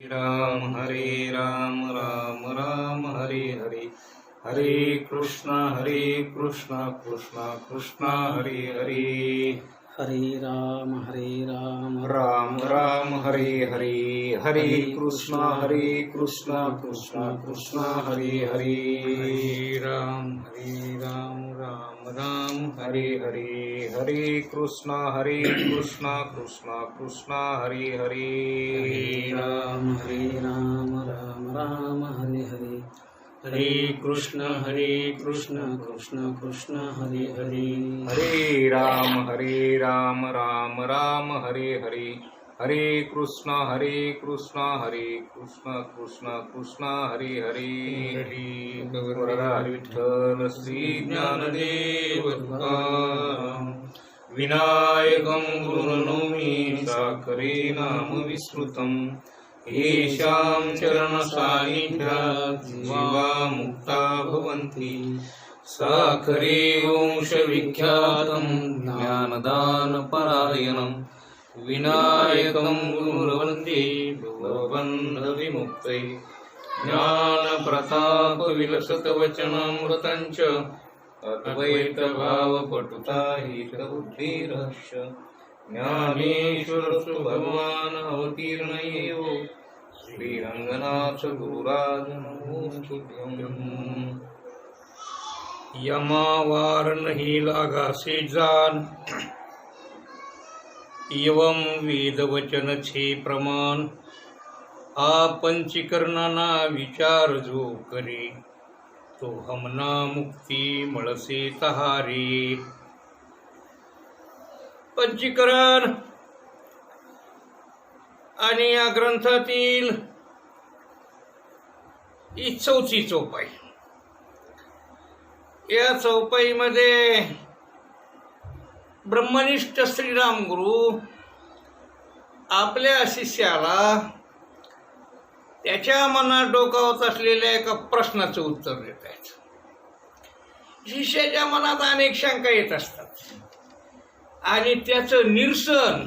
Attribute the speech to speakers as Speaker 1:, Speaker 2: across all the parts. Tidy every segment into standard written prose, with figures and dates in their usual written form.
Speaker 1: हरे राम राम राम हरे हरे, हरे कृष्णा कृष्णा कृष्णा हरे हरे,
Speaker 2: हरे राम
Speaker 1: राम राम हरे हरे, हरे कृष्णा कृष्णा कृष्णा हरे हरे, राम राम राम हरे हरे, हरे कृष्णा कृष्णा कृष्णा हरे हरे,
Speaker 2: राम राम राम हरे हरे,
Speaker 1: हरे कृष्णा कृष्णा कृष्णा हरे हरे, हरे राम राम राम हरे हरे, हरे कृष्णा कृष्णा कृष्णा हरे हरे, वरदा विठ्ठल श्री ज्ञानदेव तुकाराम, विनायकं गुरुर्नौमि साकरे नाम विस्मृतम्, येषां चरणसान्निध्यात् जीवा मुक्ता भवन्ति, साकरे वंशविख्यातं ज्ञानदानपरायणं, विनायकं गुरुर्वन्दे भवबन्धविमुक्तये, ज्ञानप्रतापविलसतवचनामृतं च अद्वैतभावपटुता हितबुद्धिरश्च, ज्ञानेश्वर भगवान् अवतीर्ण एव श्रीरंगनाथ गुरुराज नमोस्तुभ्यं, यमावार नहीं लागासे जान, एवं वेदवचन छे प्रमाण, आ पंचीकरणाना विचार जो करे, तो हमना मुक्ती मळसे तहारे. पंचीकरण आणि या ग्रंथातील ही चौथी चौपाई. या चौपाईमध्ये ब्रह्मनिष्ठ श्रीराम गुरु आपल्या शिष्याला त्याच्या मनात डोकावत असलेल्या एका प्रश्नाचं उत्तर देत आहेत. शिष्याच्या मनात अनेक शंका येत असतात आणि त्याचं निरसन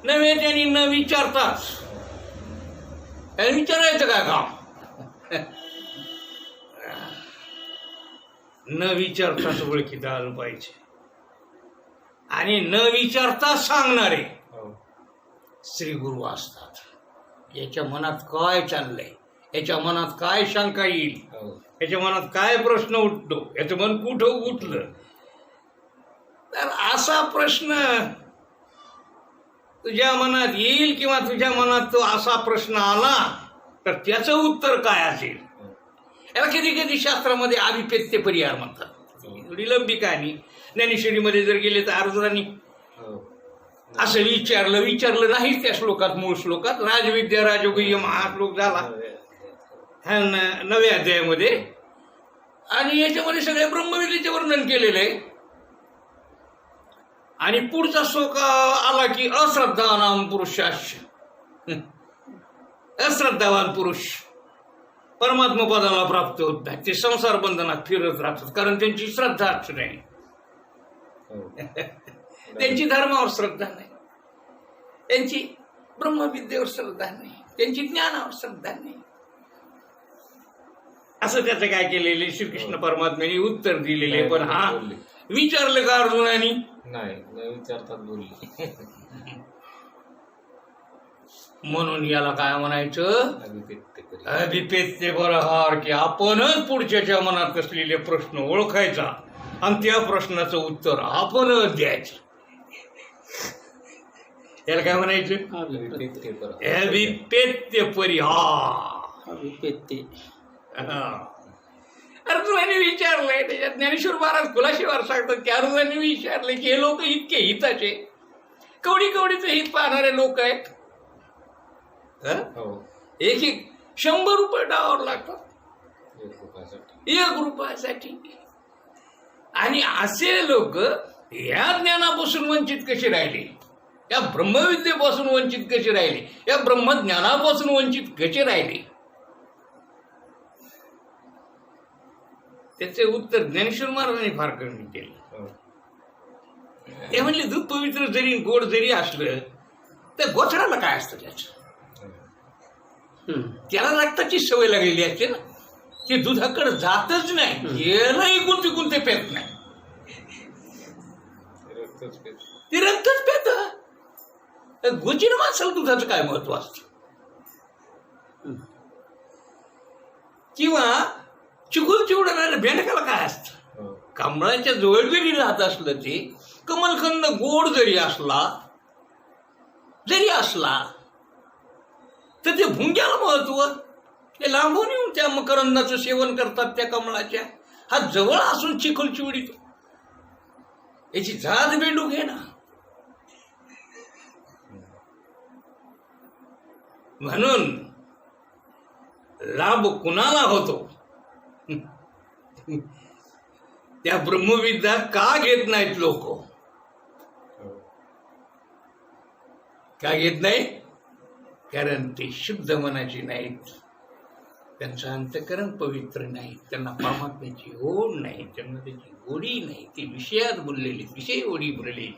Speaker 1: नव्हे त्यांनी न विचारताच, विचारायचं काय काम, न विचारताच ओळखीत आलं पाहिजे आणि न विचारता सांगणारे श्री गुरु असतात. याच्या मनात काय चाललंय, याच्या मनात काय शंका येईल, याच्या मनात काय प्रश्न उठतो, याचं मन कुठं उठलं, तर असा प्रश्न तुझ्या मनात येईल किंवा तुझ्या मनात तो असा प्रश्न आला तर त्याचं उत्तर काय असेल. याला कधी कधी शास्त्रामध्ये अभिपेत्य परिहार म्हणतात. विलंबी कहाणी ज्ञानेश्वरीमध्ये जर गेले तर अर्जुनाने असं विचारलं नाही त्या श्लोकात, मूळ श्लोकात राजविद्या राजगुह्यम हा श्लोक झाला ह्या 9व्या अध्यायामध्ये, आणि याच्यामध्ये सगळ्या ब्रह्मविद्येचे वर्णन केलेलं आहे. आणि पुढचा श्लोक आला की अश्रद्धानाम पुरुषाश, अश्रद्धावान पुरुष परमात्मा पदाला प्राप्त होत नाही, ते संसार बंधनात फिरत राहतात कारण त्यांची श्रद्धाच नाही, त्यांची धर्मावर श्रद्धा नाही, त्यांची ब्रह्मविद्येवर श्रद्धा नाही, त्यांची ज्ञानावर श्रद्धा नाही. असं त्याचं काय केलेले श्रीकृष्ण परमात्म्याने उत्तर दिलेले. पण हा विचारलं का अर्जुनानी?
Speaker 3: नाही, न विचारतात बोलले.
Speaker 1: म्हणून याला काय म्हणायचं? अभिपेत्य परिहार, की आपणच पुढच्याच्या मनात असलेले प्रश्न ओळखायचा आणि त्या प्रश्नाचं उत्तर आपणच द्यायचं. याला काय म्हणायचं? अभिपेत्य परिहार.
Speaker 2: अभिपेत्य.
Speaker 1: अर्जुनाने विचारलंय, त्याच्यात ज्ञानेश्वर महाराज खुलाशीवर सांगतात की अर्जुनाने विचारले की हे लोक इतके हिताचे, कवडीचं हित पाहणारे लोक आहेत, एक 100 रुपये डावावर लागतात 1 रुपयासाठी. आणि असे लोक या ज्ञानापासून वंचित कसे राहिले, या ब्रह्मविद्येपासून वंचित कसे राहिले, या ब्रह्मज्ञानापासून वंचित कसे राहिले, त्याचे उत्तर ज्ञानेश्वर महाराजांनी फार कमी केलं. ते म्हणले दूध पवित्र जरी गोड जरी असलं तर गोचराला काय असतं त्याचं. त्याला रक्ताची सवय लागलेली असते ना, ते दुधाकडे जातच नाही, गेलं इकून तिकून ते पेत नाही,
Speaker 3: रक्तच पेत.
Speaker 1: ते रक्तच पेत. गुजीर माणसाला दुधाचं काय महत्व असतं? किंवा चिकूल चिवडणाऱ्या बेंडकाला काय असतं?
Speaker 3: हो.
Speaker 1: कमळाच्या जवळ जरी राहत असलं ते कमलखंड गोड जरी असला तर ते भुंग्याला महत्व. ते लांबून येऊन त्या मकरंदाचं सेवन करतात त्या कमळाच्या. हा जवळ असून चिखल चिवडीतो, याची जात बेंडू घे ना. म्हणून लाभ कुणाला होतो? त्या ब्रह्मविद्या का घेत नाहीत लोक? का घेत नाही? कारण ते शुद्ध मनाची नाहीत, त्यांचं अंतःकरण पवित्र नाही, त्यांना परमात्म्याची ओढ नाही, त्यांना त्याची गोडी नाही, ती विषयात बोललेली, विषय ओढी बोललेली.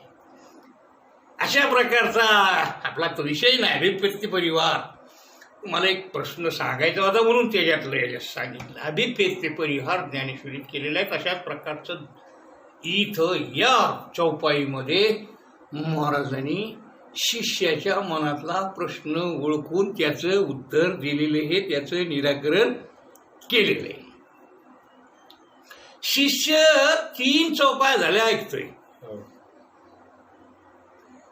Speaker 1: अशा प्रकारचा आपला तो विषय नाही अभिप्रेत्य परिवार. मला एक प्रश्न सांगायचा होता म्हणून त्याच्यातलं याच्यात सांगितलं. अभिप्रेत्य परिहार ज्ञानेश्वरीत केलेला आहे. तशाच प्रकारचं इथं या चौपाईमध्ये महाराजांनी शिष्याच्या मनातला प्रश्न ओळखून त्याचं उत्तर दिलेलं आहे, त्याचं निराकरण केलेलं आहे. शिष्य 3 चौपाया झाल्या ऐकतोय,
Speaker 3: हो.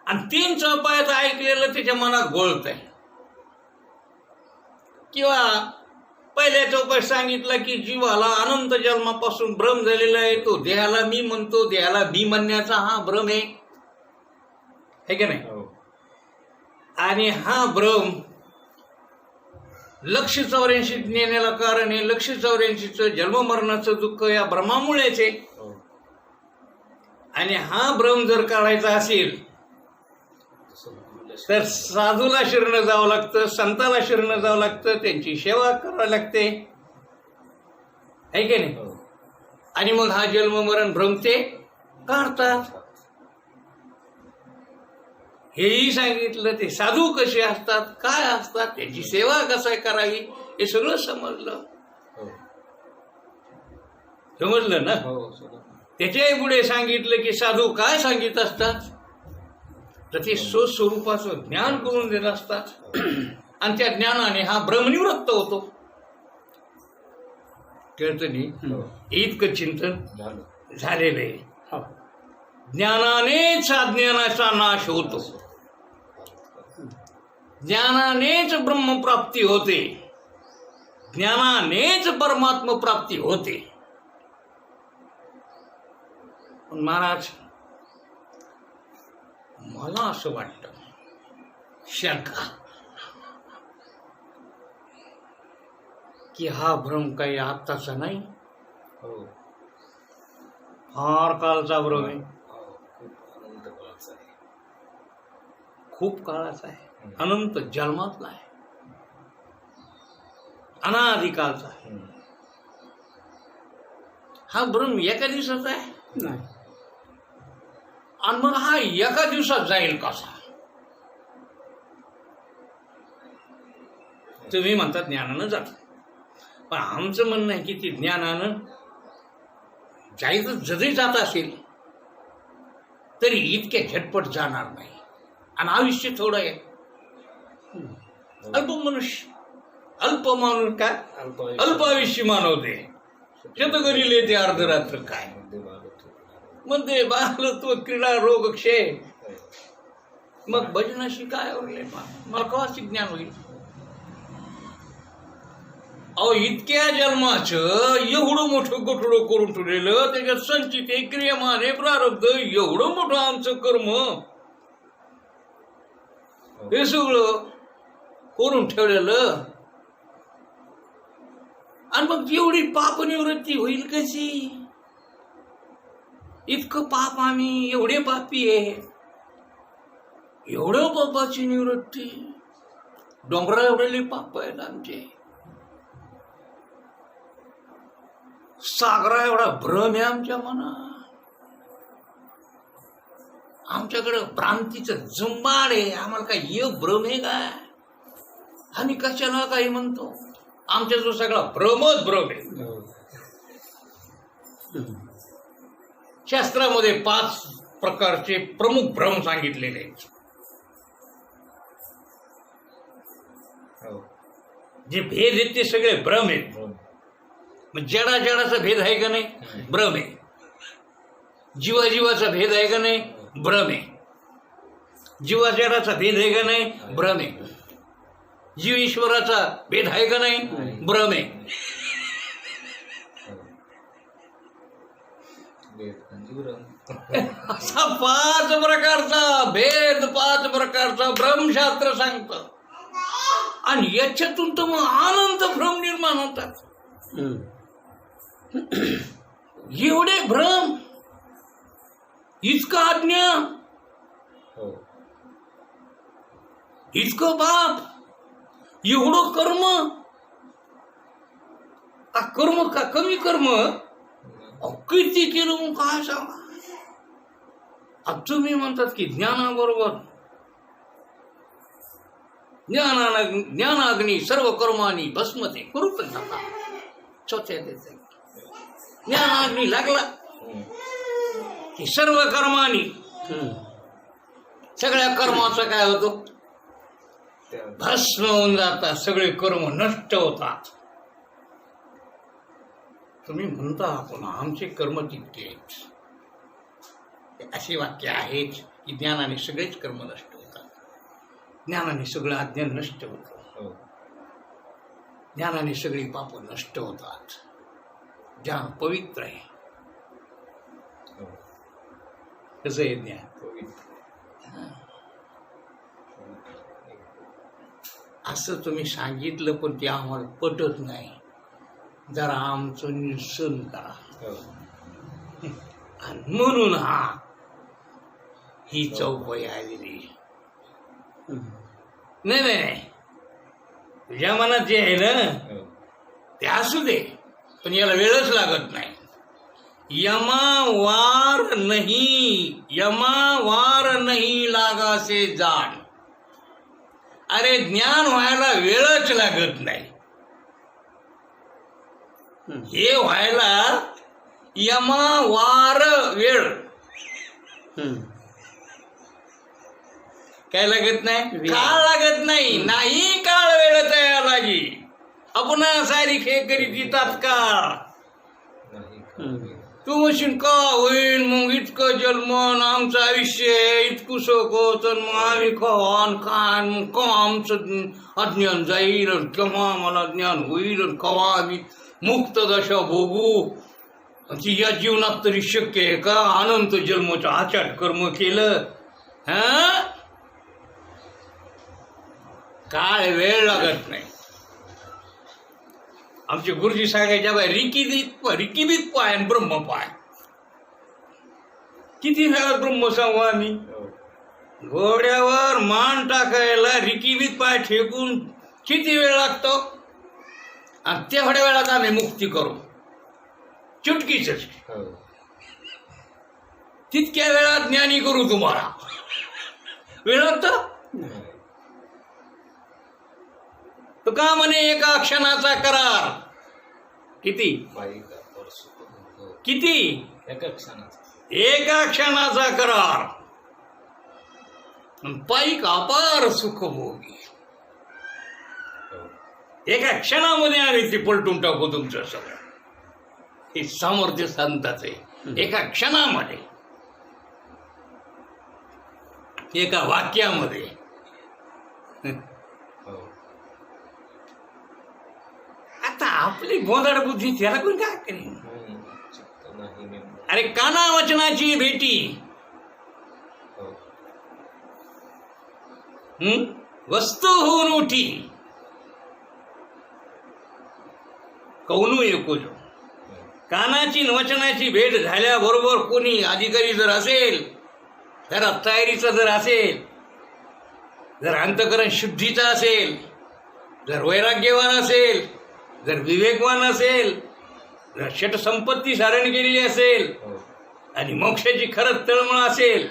Speaker 1: आणि 3 चौपायात ऐकलेलं त्याच्या मनात गोळत आहे. किंवा पहिल्या चौपायात सांगितलं की जीवाला अनंत जन्मापासून भ्रम झालेला आहे, तो देहाला मी म्हणतो, देहाला मी म्हणण्याचा हा भ्रम आहे का नाही?
Speaker 3: हो.
Speaker 1: आणि हा भ्रम 184 नेण्याला कारण आहे. 184चं जन्ममरणाचं दुःख या भ्रमामुळेच आहे.
Speaker 3: हो.
Speaker 1: आणि हा भ्रम जर काढायचा असेल तर साधूला शरण जावं लागतं, संताला शरण जावं लागतं, त्यांची सेवा करावी लागते, है की नाही?
Speaker 3: हो.
Speaker 1: आणि मग हा जन्म मरण भ्रम ते काढतात. हेही सांगितलं. ते साधू कसे असतात, काय असतात, त्यांची सेवा कसा करावी, हे सगळं समजलं.
Speaker 3: हो.
Speaker 1: समजलं ना?
Speaker 3: हो. सगळं.
Speaker 1: त्याच्याही पुढे सांगितलं की साधू काय सांगित असतात, तर ते स्वस्वरूपाचं ज्ञान करून देत असतात, आणि त्या ज्ञानाने हा भ्रमनिवृत्त होतो. कळतं नाही?
Speaker 3: हो.
Speaker 1: इतकं चिंतन
Speaker 3: झालं.
Speaker 1: झालेलं आहे.
Speaker 2: हो.
Speaker 1: ज्ञानानेच अज्ञानाचा नाश होतो, ज्ञानानेच ब्रह्मप्राप्ती होते, ज्ञानानेच परमात्म प्राप्ती होते. पण महाराज, मला असं वाटतं, शंका, की हा भ्रम काही आत्ताचा नाही,
Speaker 3: हो.
Speaker 1: फार कालचा भ्रम आहे,
Speaker 3: हो. खूप अनंत काळाचा आहे.
Speaker 1: खूप काळाचा आहे, अनंत जन्मातला आहे, अनादिकालचा आहे.
Speaker 3: हम्म.
Speaker 1: हा भ्रम एका दिवसाचा आहे,
Speaker 2: नाही.
Speaker 1: आणि मग हा एका दिवसात जाईल कसा? तुम्ही म्हणता ज्ञानानं जात, पण आमचं म्हणणं आहे की ती ज्ञानानं जायचं जरी जात असेल तरी इतक्या झटपट जाणार नाही. आणि आयुष्य थोडं आहे, अल्प मनुष्य, अल्प माणूस काय, अल्पायुष्य मानव दे, शतकरीले ते अर्धरात्र काय मध्ये बालत्व क्रीडा रोग क्षय. मग भजनाशी काय उरले? मला कवाची ज्ञान होईल? अहो, इतक्या जन्माचं एवढं मोठं गोठडं करून ठेवलेलं, त्याच्यात संचित आहे, क्रियमान आहे, प्रारब्ध, एवढं मोठं आमचं कर्म, हे सगळं करून ठेवलेलं, आणि मग एवढी पाप निवृत्ती होईल कशी? इतकं पाप, आम्ही एवढे पापी आहे, एवढं पापाची निवृत्ती, डोंगरा एवढे पाप आहेत आमचे, सागरा एवढा भ्रम आहे आमच्या मनात, आमच्याकडे भ्रांतीचं जुंबाड आहे, आम्हाला काय ये भ्रम आहे काय? आणि कशाला काही म्हणतो? आमच्या जो सगळा भ्रमच भ्रम आहे.
Speaker 2: हो.
Speaker 1: शास्त्रामध्ये 5 प्रकारचे प्रमुख भ्रम सांगितलेले आहेत.
Speaker 3: हो.
Speaker 1: जे भेद आहेत ते सगळे भ्रम आहेत.
Speaker 3: हो.
Speaker 1: मग जडाचा भेद आहे का नाही? भ्रम आहे. जीवाजीवाचा भेद आहे का नाही? भ्रम आहे. जीवाजडाचा भेद आहे का नाही? भ्रम आहे. जीव ईश्वराचा भेद आहे का नाही? भ्रम आहे.
Speaker 3: हो. वेद आणि भ्रम.
Speaker 1: असा 5 प्रकारचा भेद, 5 प्रकारचा भ्रमशास्त्र सांगतं. आणि याच्यातून तर मग अनंत भ्रम निर्माण होतात. एवढे भ्रम, इतका अज्ञान,
Speaker 3: हो.
Speaker 1: इतकं पाप, एवढं कर्म. कर्म का कमी कर्म? किती केलं मग काय सांगा. तुम्ही म्हणतात की ज्ञानाबरोबर ज्ञानाग्नी सर्व कर्मानी भस्मते करूपच नका. चौथ्या ज्ञानाग्नी लागला की सर्व कर्मानी, सगळ्या कर्माचं काय होतं?
Speaker 3: त्या
Speaker 1: भस्म होऊन जातात. सगळे कर्म नष्ट होतात. तुम्ही म्हणता आपण आमचे कर्म तितके आहेत. अशी वाक्य आहेत की ज्ञानाने सगळेच कर्म नष्ट होतात. ज्ञानाने सगळं अज्ञान नष्ट होतं.
Speaker 3: हो.
Speaker 1: ज्ञानाने सगळी पाप नष्ट होतात. ज्ञान पवित्र आहे.
Speaker 3: हो.
Speaker 1: कसं आहे ज्ञान?
Speaker 3: पवित्र.
Speaker 1: असं तुम्ही सांगितलं पण ते आम्हाला पटत नाही. जरा आमचं निरसन करा.
Speaker 3: हो.
Speaker 1: आणि म्हणून ही चौपाई आलेली. नाही, तुझ्या मनात जे आहे ना
Speaker 3: हो.
Speaker 1: ते असू दे, पण याला वेळच लागत नाही. यमावार नाही लागासे जाण. अरे ज्ञान व्हायला वेळच लागत नाही. हे व्हायला यमावार वेळ काय लागत नाही? काळ लागत नाही. नाही काळ वेळ तयार लागी. आपण सारी खे करीत तात्काळ.
Speaker 3: नाही.
Speaker 1: तू म्हणशील का होईल मग इतकं जन्मन आमचं आयुष्य इतकं सोकत मग आम्ही खान खान मग केव्हा आमचं अज्ञान जाईल आणि केव्हा मला ज्ञान होईल आणि केव्हा आम्ही मुक्त दशा भोगू. ती या जीवनात तरी शक्य आहे का? अनंत जन्माचं आचाट कर्म केलं. काय वेळ लागत नाही. आमचे गुरुजी सांगायच्या बाय रिकिबीत पाय आणि ब्रह्म पाय. किती वेळा ब्रह्म सांगू आम्ही?
Speaker 3: हो.
Speaker 1: घोड्यावर मान टाकायला रिकिबीत पाय ठेकून किती वेळ लागतो? आणि तेवढ्या वेळात आम्ही मुक्ती करू. चुटकीच.
Speaker 3: हो.
Speaker 1: तितक्या वेळात ज्ञानी करू तुम्हाला. वेळ लागतो तो का म्हणे एका क्षणाचा करार. किती? किती? एका क्षणाचा करार. पायिक अपार सुख भोगी. एका क्षणामध्ये आम्ही ते पलटून टाकू तुमचं सगळं. हे सामर्थ्य संताच आहे. एका क्षणामध्ये, एका वाक्यामध्ये. आता आपली गोंधळ बुद्धी त्याला कोण काय करेन? अरे काना वचनाची भेटी. वस्तू होऊन उठी कौनू एकुल. कानाची वचनाची भेट झाल्याबरोबर कोणी अधिकारी जर असेल, घरात तयारीचा जर असेल, जर अंतकरण शुद्धीचा असेल, जर वैराग्यवान असेल, जर विवेकवान असेल, जर षटसंपत्ती सारण केलेली असेल आणि मोक्षाची खरंच तळमळ असेल,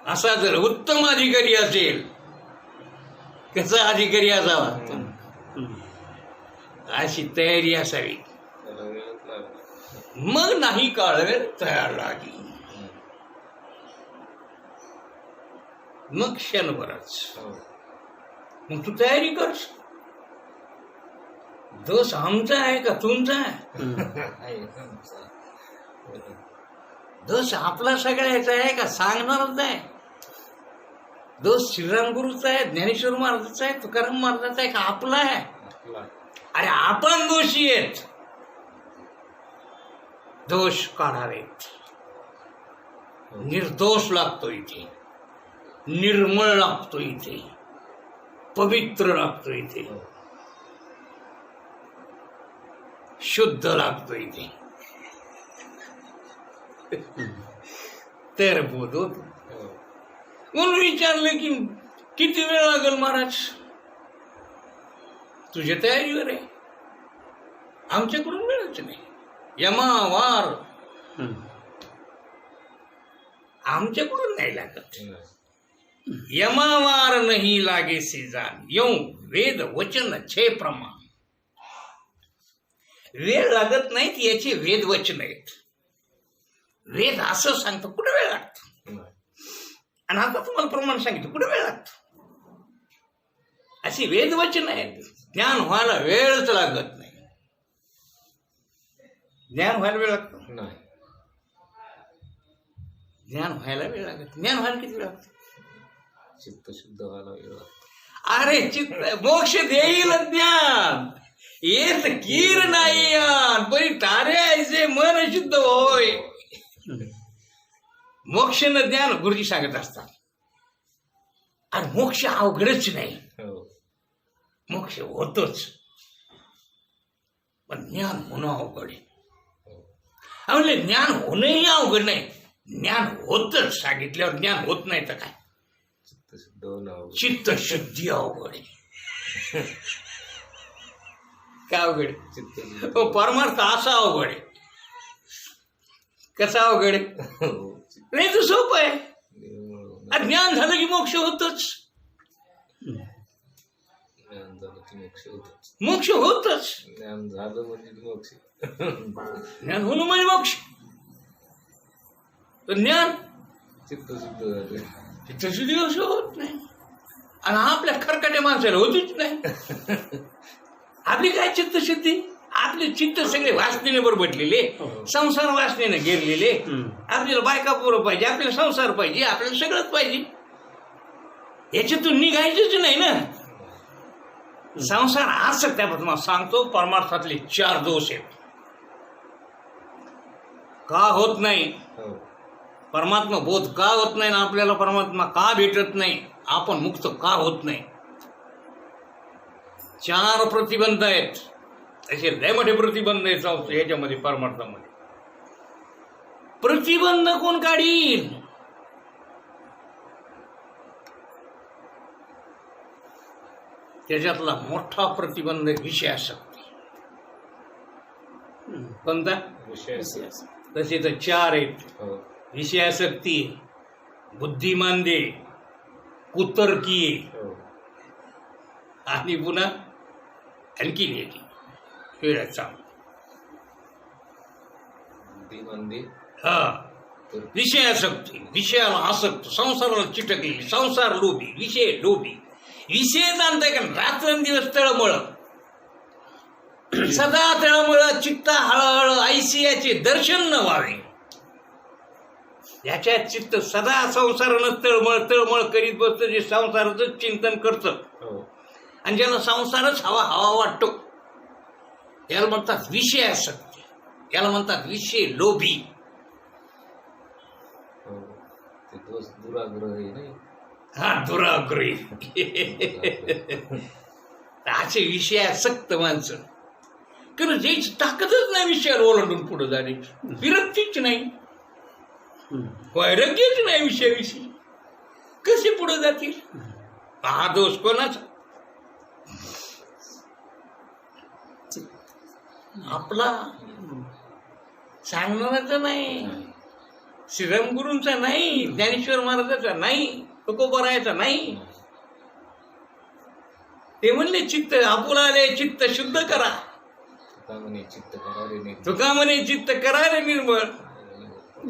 Speaker 1: असा जर उत्तम अधिकारी असेल कसा अधिकारी असावा
Speaker 2: हम्म.
Speaker 1: अशी तयारी असावी.
Speaker 3: त्याला वेळच लागला.
Speaker 1: मग नाही काळ वेळ तयार लागली. मग क्षणभरच.
Speaker 3: हो.
Speaker 1: मग तू तयारी कर. दोष आमचा आहे का तुमचा आहे?
Speaker 3: आहे आमचा.
Speaker 1: दोष आपला सगळ्याचा आहे का सांगणारच आहे? दोष श्रीराम गुरुचा आहे, ज्ञानेश्वर महाराजाचा आहे, तुकाराम महाराजाचा आहे का आपला आहे?
Speaker 3: आपला.
Speaker 1: अरे आपण दोषी आहेत. दोष काढावेत. निर्दोष लागतो इथे, निर्मळ लागतो इथे, पवित्र लागतो इथे,
Speaker 3: हो.
Speaker 1: शुद्ध लागतो इथे. तर बोध होतो.
Speaker 3: हो.
Speaker 1: म्हणून विचारलं की किती वेळ लागेल महाराज? तुझ्या तयारीवर आहे, आमच्याकडून वेळच नाही. यमावार
Speaker 2: हम्म.
Speaker 1: आमच्याकडून नाही लागत.
Speaker 3: नाही.
Speaker 1: यमावार नाही लागे सी जाण येऊ वेद वचन छे प्रमाण. वेळ लागत नाहीत याचे वेद वचन आहेत. वेद असं सांगतो, कुठे वेळ लागतो?
Speaker 3: नाही.
Speaker 1: आणि आता तुम्हाला प्रमाण सांगितलं, कुठे वेळ लागतो? अशी वेद वचन आहेत. ज्ञान व्हायला वेळच लागत नाही. ज्ञान व्हायला वेळ लागतो?
Speaker 3: नाही.
Speaker 1: ज्ञान व्हायला वेळ लागत. ज्ञान व्हायला किती वेळ लागतो?
Speaker 3: चित्त शुद्ध व्हायला वेळ लागतो.
Speaker 1: अरे चित्त मोक्ष देईल ज्ञान, येत कीर नाही यान, परी तारे ऐसे मन शुद्ध होय. मोक्ष न ज्ञान गुरुजी सांगत असतात. आणि मोक्ष अवघडच नाही,
Speaker 3: हो.
Speaker 1: मोक्ष होतोच, पण ज्ञान होणं अवघड आहे. म्हणजे ज्ञान होणंही अवघड नाही, ज्ञान होतच. सांगितल्यावर ज्ञान होत नाही तर काय?
Speaker 3: चित्त शुद्ध होणं अवघड.
Speaker 1: चित्त शुद्धी अवघड आहे. काय अवघड आहे?
Speaker 3: चित्त शुद्ध.
Speaker 1: हो, परमार्थ असा अवघड आहे. कसा अवघड आहे?
Speaker 3: हो. चित्त
Speaker 1: नाही तर सोपं आहे.
Speaker 3: निर्मळ होणं.
Speaker 1: आणि ज्ञान झालं की मोक्ष होतच.
Speaker 3: ज्ञान झालं की मोक्ष होतं.
Speaker 1: मोक्ष होतच.
Speaker 3: ज्ञान झालं म्हणजे मोक्ष.
Speaker 1: ज्ञान होणं म्हणजे मोक्ष. तर ज्ञान
Speaker 3: चित्त शुद्ध झालं.
Speaker 1: चित्तशुद्धी असं होत नाही. आणि आपल्या खरकाट्या माणसाला होतीच नाही. आपली काय चित्तशुद्धी? आपले चित्त सगळे वासनेने बरबटलेले, संसार वासनेने घेरलेले. आपल्याला बायका पोरं पाहिजे, आपल्याला संसार पाहिजे, आपल्याला सगळंच पाहिजे. याच्यातून निघायचंच नाही ना. संसार असं, त्याबद्दल मला सांगतो, परमार्थातले 4 दोष आहेत. का होत नाही?
Speaker 3: हो.
Speaker 1: परमात्मा बोध का होत नाही ना आपल्याला? परमात्मा का भेटत नाही? आपण मुक्त का होत नाही? 4 प्रतिबंध आहेत. असे लय मोठे प्रतिबंध आहेत याच्यामध्ये, परमार्थामध्ये. प्रतिबंध कोण काढील? त्याच्यातला मोठा प्रतिबंध विषयासक्ती. कोणता?
Speaker 3: विषय.
Speaker 1: तसे तर 4 आहेत.
Speaker 3: हो.
Speaker 1: विषयासक्ती, बुद्धिमांदे, कुतर्की,
Speaker 3: हो.
Speaker 1: आणि पुन्हा आणखीन येते वेळाचा.
Speaker 3: बुद्धिमंदी.
Speaker 1: हा, विषयासक्ती, विषयाला आसक्त, संसाराला चिटकलेली, संसार लोभी, विषय लोभी. विषय जाणताय का? रात्रंदिवस तळमळ, सदा तळमळ, चित्त हळहळ, ऐसियाचे दर्शन न व्हावे. याच्या चित्त सदा संसारानं तळमळ तळमळ करीत बसतं, जे संसाराचं चिंतन करतं.
Speaker 3: हो.
Speaker 1: आणि ज्याला संसारच हवा हवा वाटतो, याला म्हणतात विषयासक्ती, याला म्हणतात विषय लोभी.
Speaker 3: हो. ते दोष दुराग्रह आहे नाही.
Speaker 1: हा, दुराग्रही. असे विषयासक्त माणसं, कारण ज्याची ताकदच नाही विषयावर ओलांडून पुढे जाण्याची, विरक्तीच नाही, वैराग्यच नाही विषयाविषयी, कसे पुढे जातील? हा दोष कोणाचा? आपला, सांगणाराचा नाही, श्रीराम गुरूंचा नाही, ज्ञानेश्वर महाराजाचा नाही, तुकोबरायाचा नाही. ते म्हणले चित्त आपुलाले चित्त शुद्ध करा.
Speaker 3: तुका म्हणे चित्त करा रे नाही
Speaker 1: तुका म्हणे चित्त करा रे निर्मळ.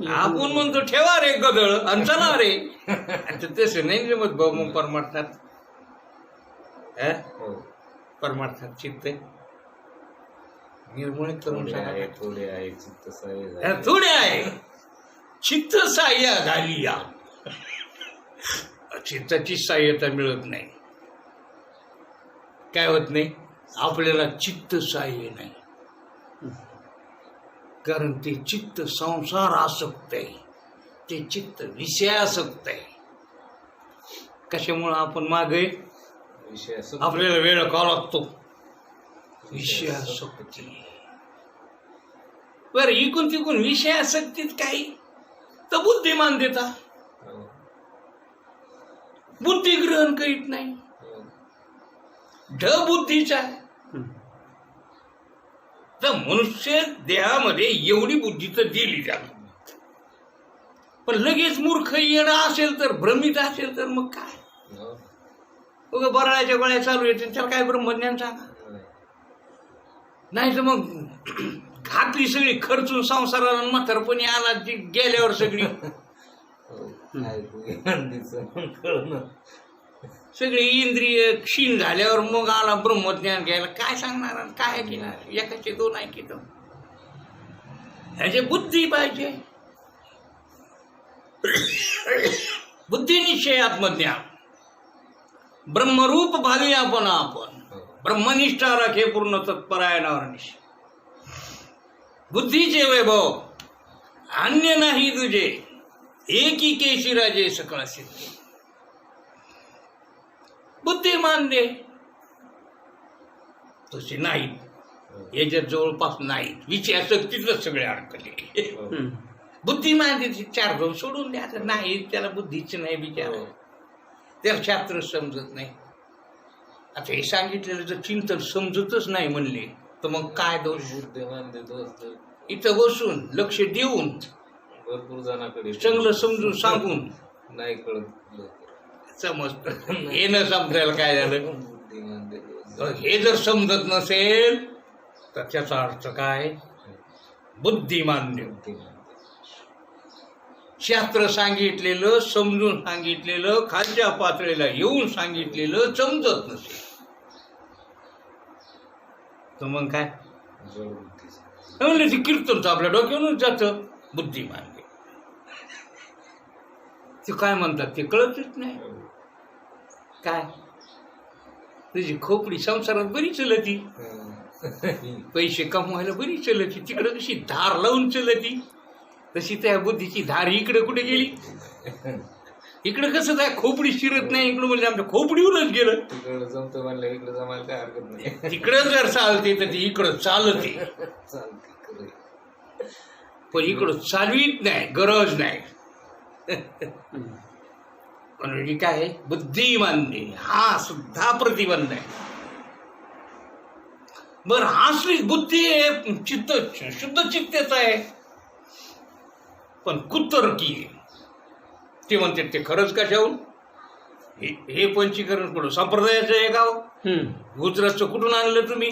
Speaker 1: आपण म्हणतो ठेवा रे गदळ आणि चला रे. आता तसं नाही जमत भाऊ. मग परमार्थात
Speaker 3: हो
Speaker 1: परमार्थात चित्त निर्मळ करून
Speaker 3: थोडे
Speaker 1: टाका.
Speaker 3: आहे थोडे आहे चित्त सहाय्य झाले.
Speaker 1: थोडे आहे चित्त सहाय्य झाली या. चित्ताची सहाय्यता मिळत नाही. काय होत नाही आपल्याला चित्त सहाय्य नाही. कारण ते चित्त संसार आसक्त आहे. ते चित्त विषयासक्त आहे. कशामुळं आपण मागे
Speaker 3: विषय
Speaker 1: आपल्याला वेळ का लागतो विषयासक्ती. बरं इकून तिकून विषयासक्तीत काही तर बुद्धिमान देता. बुद्धी ग्रहण करीत नाही. ढ बुद्धीचा आहे. तर मनुष्य देहामध्ये एवढी बुद्धी तर दिली त्याला. पण लगेच मूर्ख येणं असेल तर भ्रमित असेल तर मग काय उगा बराळ्याच्या गोळ्या चालू येते त्याला काय ब्रह्मज्ञान सांगा. नाही तर मग घातली सगळी खर्चून संसाराला म्हातारपणी आला ती गेल्यावर सगळी सगळी इंद्रिय क्षीण झाल्यावर मग आला ब्रह्मज्ञान घ्यायला. काय सांगणार आणि काय घेणार. एकाचे दोन ऐकित. ह्याचे बुद्धी पाहिजे. बुद्धी निश्चय आत्मज्ञान. ब्रह्मरूप भावी आपण ब्रह्मनिष्ठा राखे पूर्ण तत्परायणावर निश्चय. बुद्धीचे वैभव अन्य नाही तुझे एकी केशी राजे सकळ सिद्धी. बुद्धिमान दे तसे नाहीत. याच्या जवळपास नाहीत. विषयासक्तीतच सगळे अडकले. बुद्धिमान दे चार दोन सोडून द्या. नाही त्याला बुद्धीच नाही विचार. त्याला शास्त्र समजत नाही. आता हे सांगितलेलं जर चिंतन समजतच नाही म्हणले तर मग काय दोष.
Speaker 3: बुद्धिमान देतो
Speaker 1: इथं बसून लक्ष देऊन
Speaker 3: भरपूर जणांकडे
Speaker 1: चांगलं समजून सांगून
Speaker 3: नाही कळत
Speaker 1: समजत. हे न समजायला काय झालं.
Speaker 3: बुद्धिमान देतो
Speaker 1: हे जर समजत नसेल तर त्याचा अर्थ काय बुद्धिमान देव. शास्त्र सांगितलेलं समजून सांगितलेलं खालच्या पातळीला येऊन सांगितलेलं समजत नसेल तर मग काय म्हणलं ते कीर्तन तर आपल्या डोक्यावरूनच जातं. बुद्धिमान देव ते काय म्हणतात ते कळतच नाही. काय तुझी खोपडी संसारात बरी चलती. पैसे कमवायला बरी चलती. तिकडं कशी धार लावून चलती तशी त्या बुद्धीची धार इकडे कुठे गेली. इकडं कसं काय खोपडी शिरत नाही. इकडं म्हणजे आमच्या खोपडीवरच गेलं.
Speaker 3: तिकडं जमतं म्हणलं इकडे जमायला काय हरकत नाही.
Speaker 1: तिकडं जर चालते तर ती इकडं चालते.
Speaker 3: चालते
Speaker 1: पण इकडं चालवीत नाही. गरज नाही. म्हणजे काय बुद्धिमान हा सुद्धा प्रतिबंध आहे. बर असली बुद्धी आहे चित्त शुद्ध चित्तेच आहे पण कुतर्की आहे. ते म्हणते ते खरंच कशाहून. हे पंचीकरण कुठं संप्रदायाचं आहे गाव. गुजरातचं कुठून आणलं तुम्ही.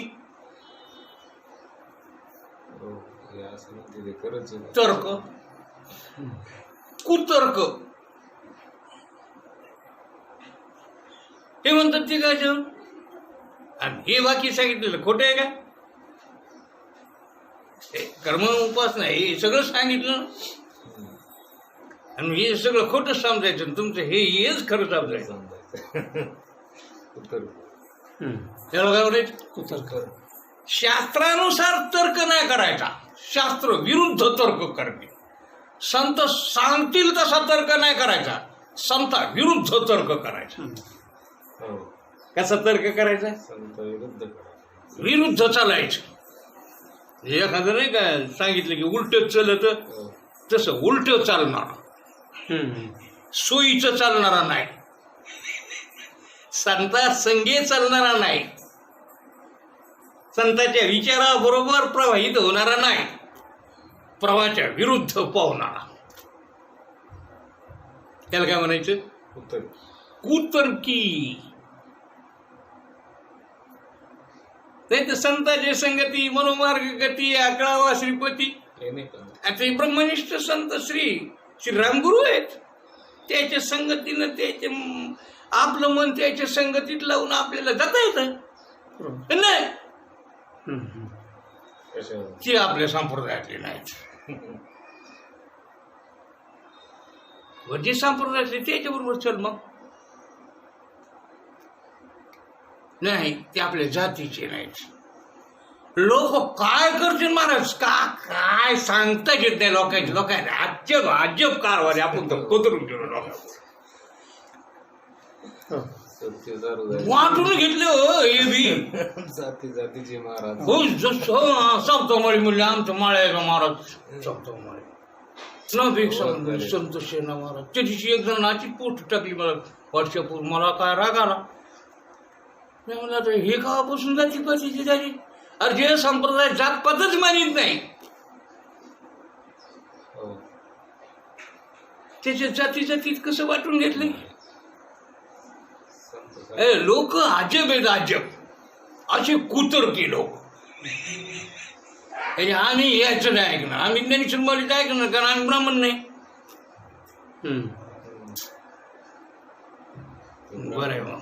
Speaker 1: तर्क कुतर्क हे म्हणतात ते काय आणि हे बाकी सांगितलेलं खोटं आहे का. कर्म उपासना हे सगळं सांगितलं आणि हे सगळं खोटं समजायचं. तुमचं हेच खरं समजायचं. त्याला काय म्हणायचं शास्त्रानुसार तर्क नाही करायचा. शास्त्र विरुद्ध तर्क करणे. संत सांगतील तसा तर्क नाही करायचा. संता विरुद्ध तर्क करायचा. कसा तर्क करायचा विरुद्ध चालायचं. एखादं नाही का सांगितलं की उलट चलत तसं उलट चालणार. सोयीचं चालणारा नाही. संता संगे चालणारा नाही. संतांच्या विचाराबरोबर प्रवाहित होणारा नाही. प्रवाहाच्या विरुद्ध पावणारा. त्याला काय म्हणायचं कुतर्की. नाही तर संताचे संगती मनोमार्ग गती अकळावा श्रीपती
Speaker 3: हे नाही पण
Speaker 1: आता हे ब्रह्मनिष्ठ संत श्री रामगुरू आहेत. त्याच्या संगतीनं त्याचे आपलं मन त्याच्या संगतीत लावून आपल्याला जाता येतं नाही.
Speaker 3: कशावर
Speaker 1: ती आपल्या संप्रदायातली नाहीत. जे संप्रदायातले त्याच्याबरोबर चल मग नाही, ते आपल्या जातीचे नाहीत. लोक काय करतील महाराज काय सांगता येत नाही लोकांना अजब अजब कारभार आपण तर कोतरून गेलो लोकांना
Speaker 3: सत्य चालू झाले.
Speaker 1: वाटून घेतले हो हे बी
Speaker 3: जाती जातीचे महाराज
Speaker 1: हो जसं सप्तमाळी म्हणले आमचं माळ्याचा महाराज सप्तमाळी न पेक्षा संतोष ना महाराज. त्या दिवशी एक जणाची पोस्ट टाकली मला व्हॉट्सअपवर. मला काय राग आला. मी म्हणलं आता हे गावापासून जाती पातीची झाली. अरे जे संप्रदाय जातपातच मानित नाही
Speaker 3: हो
Speaker 1: त्याच्या जातीत कसं वाटून घेतले.
Speaker 3: संत
Speaker 1: लोक अजब आहेत अजब असे कुतरके लोक. आम्ही यायचं नाही ऐकणार. आम्ही ज्ञानेश्वर माऊलीचं ऐकणार कारण आम्ही ब्राह्मण नाही. बरं आहे मग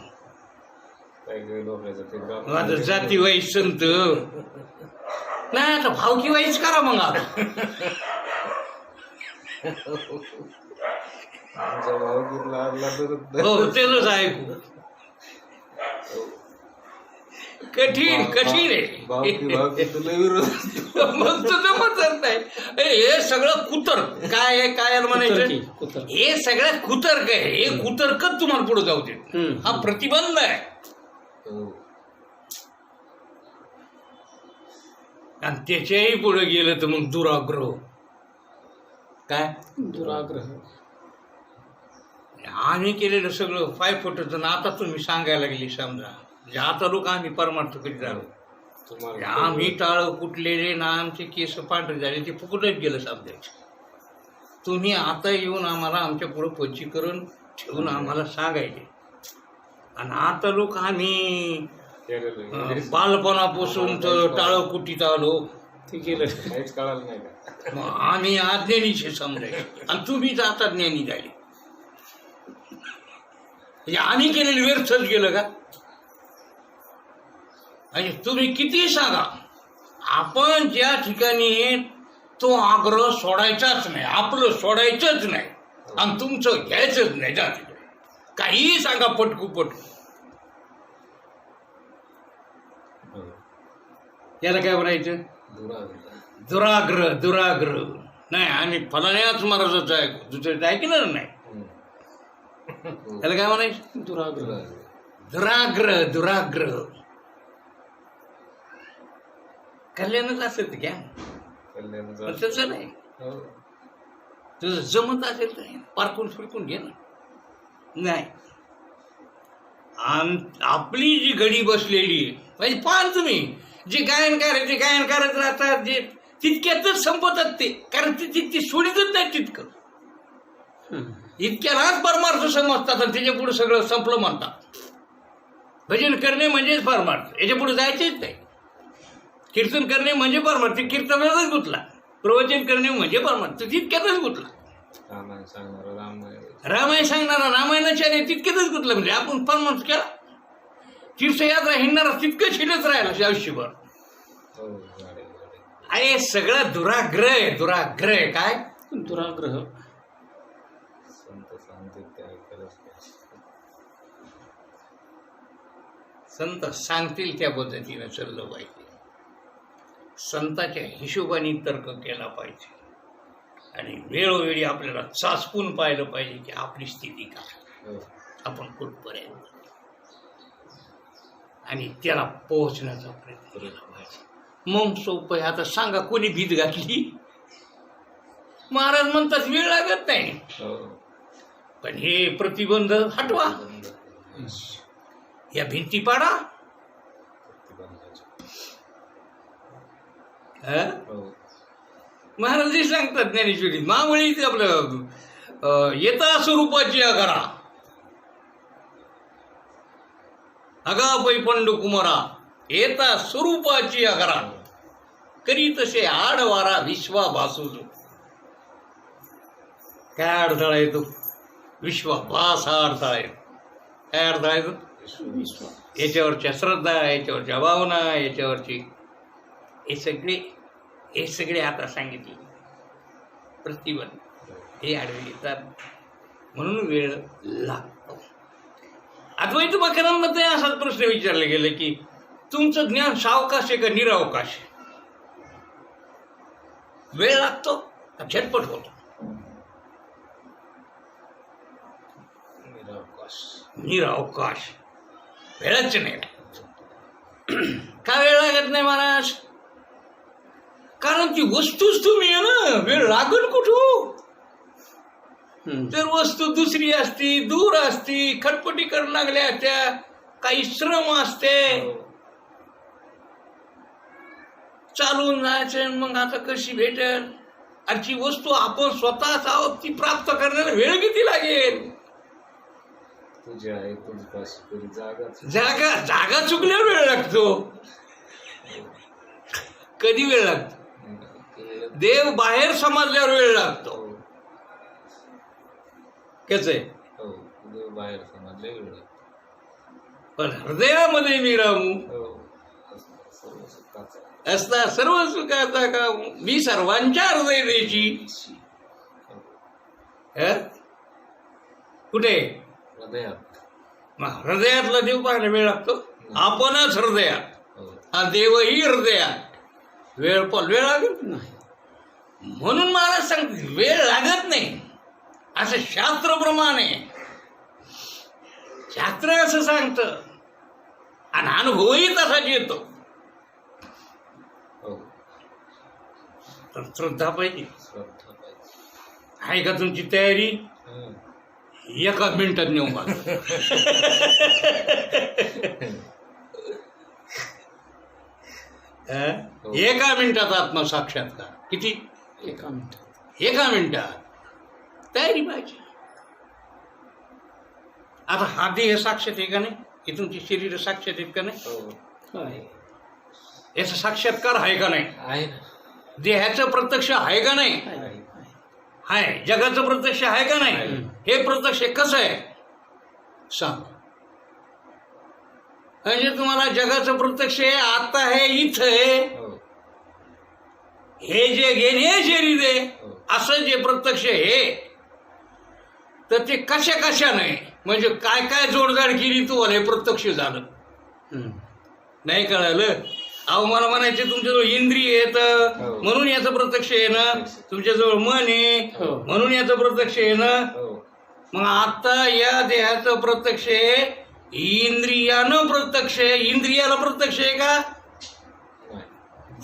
Speaker 3: काही लोकांचं ते
Speaker 1: आता जाती वाईज संत नाही आता भावकी वाईज करा मग आता.
Speaker 3: आमचा भाऊ किती लागला तर
Speaker 1: हो तेच ऐकू कठीण आहे.
Speaker 3: भाऊ तुला विरोध
Speaker 1: मग तर जमतच नाही. हे सगळं कुतर काय आहे काय म्हणायचं
Speaker 2: कुतर.
Speaker 1: हे सगळं कुतर्क आहे. हे कुतर्कच तुम्हाला पुढे जाऊ देत. हा प्रतिबंध आहे.
Speaker 3: हो
Speaker 1: आणि त्याच्याही पुढे गेलं तर मग दुराग्रह काय
Speaker 2: दुराग्रह.
Speaker 1: आम्ही केलेलं सगळं 5 फुटाचं ना आता तुम्ही सांगायला लागली समजा म्हणजे आता लोक आम्ही परमार्थ करीत झालो.
Speaker 3: तुम्हाला
Speaker 1: आम्ही टाळ कुटलेले ना आमचे केस पांढरे झाले ते फुकटच गेलं समजायचं. तुम्ही आता येऊन आम्हाला आमच्या पुढं पंचीकरण ठेवून आम्हाला सांगायचे. आणि आता लोक आम्ही बालपणापासून तर टाळ कुटीत आलो
Speaker 2: ते गेलं.
Speaker 3: काहीच कळालं नाही का
Speaker 1: मग आम्ही अज्ञानीचे समजायचे आणि तुम्हीच आता ज्ञानी झाले. म्हणजे आम्ही केलेलं व्यर्थच गेलं का. आणि तुम्ही किती सांगा आपण ज्या ठिकाणी तो आग्रह सोडायचाच नाही. आपलं सोडायचंच नाही आणि तुमचं घ्यायचंच नाही. जा तिकडे काहीही सांगा पटकू याला काय म्हणायचं दुराग्रह नाही. आम्ही फलाण्याच महाराजाचं ऐकू दुसरं ऐकणार नाही. त्याला काय म्हणायचं दुराग्रह कल्याणच असेल तर घ्या. तसं नाही. तुझं जमत असेल तर पारखून फिरकून घे ना. नाही आपली जी घडी बसलेली आहे म्हणजे पाहा तुम्ही जे गायन करत राहतात जे तितक्यातच संपतात ते कारण ते सोडीतच नाही तितकं. इतक्यालाच परमार्थ समजतात आणि त्याच्या पुढे सगळं संपलं म्हणतात. भजन करणे म्हणजेच परमार्थ. याच्या पुढे जायचेच नाही. कीर्तन करणे म्हणजे परमार्थ. कीर्तनातच गुंतला. प्रवचन करणे म्हणजे परमार्थ तितक्यातच गुंतला. रामायण सांगणारा रामायणाचार्य तितक्यातच गुंतला म्हणजे आपण परमार्थ केला. तीर्थयात्रा हिंडणारा तितकं शिरत राहिला आयुष्यभर. अरे सगळं दुराग्रह आहे. काय
Speaker 2: दुराग्रह.
Speaker 1: संत सांगतील त्या पद्धतीनं चाललं पाहिजे. संताच्या हिशोबाने तर्क केला पाहिजे आणि वेळोवेळी आपल्याला चाचपून पाहिलं पाहिजे की आपली स्थिती काय आपण कुठपर्यंत आणि त्याला पोहोचण्याचा प्रयत्न केला पाहिजे. मग सोपं आहे. आता सांगा कोणी भीत घातली. महाराज म्हणतात वेळ लागत नाही पण हे प्रतिबंध हटवा. या भिंती पाडा. महाराज सांगतात ज्ञानेश्वरी मावळी आपलं येता स्वरूपाची अगरा अगा पै पंड कुमारा येता स्वरूपाची अगरा करी तसे आडवारा विश्वा भासूजो. काय अडथळा येतो? विश्वाभास हा अडथळा येतो. काय अडथळा येतो?
Speaker 2: विश्वास.
Speaker 1: याच्यावरच्या श्रद्धा, याच्यावरच्या भावना, याच्यावरची हे सगळे आता सांगितले प्रतिबंध हे आडवे येतात. म्हणून वेळ लागतो. अद्वैत मकरांमध्ये असाच प्रश्न विचारले गेले की तुमचं ज्ञान सावकाश आहे का निरावकाश? वेळ लागतो का झटपट होतो?
Speaker 3: निरावकाश.
Speaker 1: निरावकाश. वेळच नाही. का वेळ लागत नाही महाराज? कारण ती वस्तूच तुम्ही आहे ना. वेळ लागल कुठं? तर वस्तू दुसरी असती, दूर असती, खटपटी करून लागल्या त्या, काही श्रम असते, चालून जायचं. मग आता कशी भेटेल? आजची वस्तू आपण स्वतःच आहोत, ती प्राप्त करण्याला वेळ किती लागेल?
Speaker 3: तुझे आहे तुझपाशी तरी जागा.
Speaker 1: जागा चुकल्यावर वेळ लागतो. कधी वेळ लागतो? देव बाहेर समजल्यावर वेळ लागतो. कस आहे?
Speaker 3: हो, देव बाहेर समजले वेळ लागतो.
Speaker 1: पण हृदयामध्ये मी राहू
Speaker 3: सर्व सुखाचा
Speaker 1: असता सर्व सुखाचा का मी सर्वांच्या हृदय द्यायची. कुठे?
Speaker 3: हृदयात.
Speaker 1: मग हृदयातला देव पाहायला वेळ लागतो. आपणच हृदयात,
Speaker 3: हो.
Speaker 1: हा देवही हृदयात. वेळ लागत नाही. म्हणून महाराज सांगते वेळ लागत नाही असं शास्त्रप्रमाणे. शास्त्र असं सांगतं आणि अनुभवही तसाच येतो.
Speaker 3: हो.
Speaker 1: तर श्रद्धा पाहिजे.
Speaker 3: श्रद्धा पाहिजे.
Speaker 1: आहे का तुमची तयारी? एका मिनिटात नेऊ मला. एका मिनिटात आत्मसाक्षात्कार. किती?
Speaker 2: एका मिनिटात.
Speaker 1: एका मिनिटात तयारी पाहिजे. आता हा देह साक्षात आहे का नाही? हे तुमची शरीर साक्षात आहेत का नाही?
Speaker 3: हो.
Speaker 2: आहे.
Speaker 1: याचा साक्षात्कार आहे का नाही?
Speaker 3: आहे ना.
Speaker 1: देहाचं प्रत्यक्ष आहे का नाही?
Speaker 2: आहे.
Speaker 1: आहे. जगाचं प्रत्यक्ष आहे का नाही? हे प्रत्यक्ष कसं आहे सांग. म्हणजे तुम्हाला जगाचं प्रत्यक्ष आहे, आता आहे, इथं आहे.
Speaker 3: हो.
Speaker 1: हे जे घेणे हे शरीर आहे
Speaker 3: हो.
Speaker 1: असं जे प्रत्यक्ष आहे, तर ते कशा कशाने म्हणजे काय काय जोडजाड केली तुम्हाला हे प्रत्यक्ष झालं. नाही कळालं? अहो मला म्हणायचे तुमच्याजवळ इंद्रिय आहेत
Speaker 3: हो.
Speaker 1: म्हणून याचं प्रत्यक्ष आहे ना, तुमच्याजवळ मन आहे
Speaker 2: हो.
Speaker 1: म्हणून याचं प्रत्यक्ष आहे ना.
Speaker 3: हो.
Speaker 1: मग आता या देहाचं प्रत्यक्ष आहे, इंद्रियानं प्रत्यक्ष आहे. इंद्रियाला प्रत्यक्ष आहे का?
Speaker 3: नाही.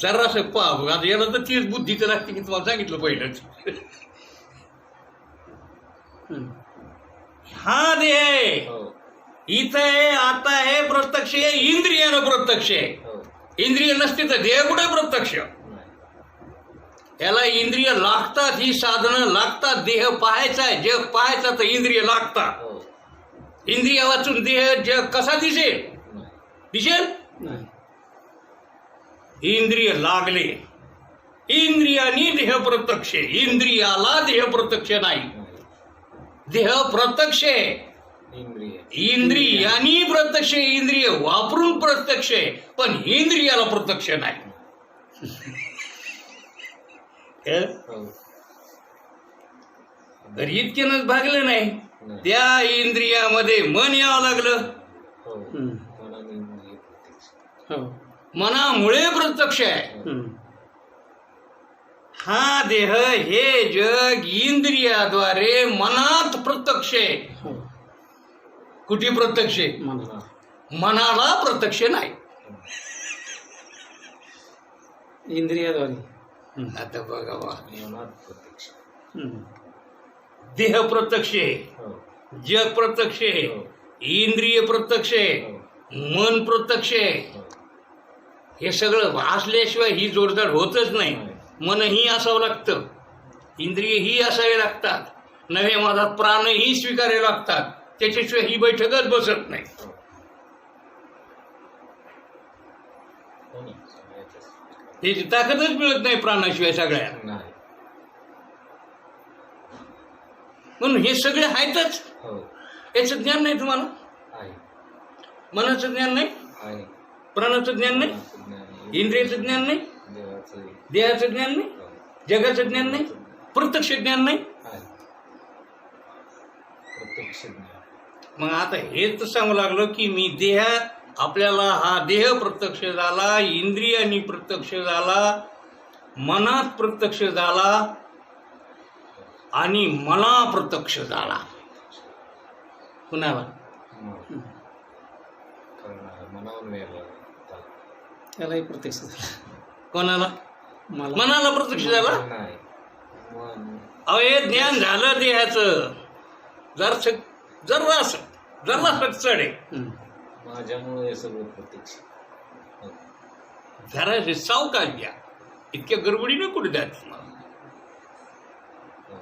Speaker 1: जरासं पाहू. आता याला तर तीच बुद्धी तर लागते की तुम्हाला सांगितलं पहिलंच. हा देह आहे,
Speaker 3: हो.
Speaker 1: इथं आहे, आता आहे, प्रत्यक्ष आहे. इंद्रियानं प्रत्यक्ष आहे.
Speaker 3: हो.
Speaker 1: इंद्रिय नसते तर देह कुठे प्रत्यक्ष?
Speaker 3: नाही.
Speaker 1: याला इंद्रिय लागतात, ही साधनं लागतात. देह पाहायचा आहे, जग पाहायचा तर इंद्रिय लागतात.
Speaker 3: हो.
Speaker 1: इंद्रिया वाचून देह जग कसा दिसेल?
Speaker 3: नाही.
Speaker 1: दिसेल?
Speaker 2: नाही.
Speaker 1: इंद्रिय लागले, इंद्रियानी देह प्रत्यक्ष. इंद्रियाला देह प्रत्यक्ष नाही.
Speaker 3: नाही.
Speaker 1: देह प्रत्यक्ष आहे,
Speaker 3: इंद्रिय.
Speaker 1: इंद्रियानी प्रत्यक्ष. इंद्रिय वापरून प्रत्यक्ष आहे, पण इंद्रियाला प्रत्यक्ष नाही.
Speaker 3: हो.
Speaker 1: तर इतकेनच भागलं नाही,
Speaker 3: नाही.
Speaker 1: त्या इंद्रियामध्ये मन यावं लागलं.
Speaker 3: हो. मनाने इंद्रिय प्रत्यक्ष.
Speaker 2: हो.
Speaker 1: मनामुळे प्रत्यक्ष आहे. हा देह हे जग इंद्रियाद्वारे मनात प्रत्यक्ष आहे.
Speaker 2: हो.
Speaker 1: कुठे प्रत्यक्ष आहे?
Speaker 2: मला.
Speaker 1: मनाला प्रत्यक्ष नाही.
Speaker 2: इंद्रियाद्वारे.
Speaker 1: आता बघा वा,
Speaker 3: मनात प्रत्यक्ष.
Speaker 1: देह प्रत्यक्ष आहे,
Speaker 3: हो.
Speaker 1: जग प्रत्यक्ष आहे,
Speaker 3: हो.
Speaker 1: इंद्रिय प्रत्यक्ष आहे,
Speaker 3: हो.
Speaker 1: मन प्रत्यक्ष आहे.
Speaker 3: हो.
Speaker 1: हे सगळं असल्याशिवाय ही जोडदार होतच नाही.
Speaker 3: नाही.
Speaker 1: मनही असावं लागतं, इंद्रियही असावे लागतात, नव्हे माझा प्राणही स्वीकारावे लागतात. त्याच्याशिवाय ही बैठकच बसत नाही.
Speaker 3: हो. हो ना सगळ्यातच.
Speaker 1: त्याची ताकदच मिळत नाही प्राणाशिवाय सगळ्या.
Speaker 3: नाही.
Speaker 1: म्हणून हे सगळे आहेतच.
Speaker 3: हो
Speaker 1: याचं ज्ञान नाही तुम्हाला.
Speaker 3: आहे
Speaker 1: मनाचं ज्ञान नाही,
Speaker 3: आहे.
Speaker 1: प्राणाचं ज्ञान नाही,
Speaker 3: मनाचं ज्ञान आहे.
Speaker 1: इंद्रियाचं ज्ञान नाही,
Speaker 3: देवाचं आहे.
Speaker 1: देहाचं ज्ञान नाही,
Speaker 3: हो.
Speaker 1: जगाचं ज्ञान नाही, प्रत्यक्ष ज्ञान नाही.
Speaker 3: आहे. प्रत्यक्ष ज्ञान.
Speaker 1: मग आता हेच सांगू लागलो की मी देह, आपल्याला हा देह प्रत्यक्ष झाला, इंद्रियांनी प्रत्यक्ष झाला, मनात प्रत्यक्ष झाला आणि मला प्रत्यक्ष झाला. कुणाला?
Speaker 3: मन. कळणार मनावर वेगळं.
Speaker 2: त्यालाही प्रत्यक्ष झाला.
Speaker 1: कोणाला?
Speaker 2: मला
Speaker 1: मनाला प्रत्यक्ष झाला.
Speaker 3: नाही मन.
Speaker 1: अहो हे ज्ञान झालं देहाचं. जरा चढ आहे.
Speaker 3: माझ्यामुळे हे सगळं प्रत्यक्ष. हो.
Speaker 1: जरा सावकाश घ्या, इतक्या गडबडीने कुठे द्या तुम्हाला.
Speaker 3: हो.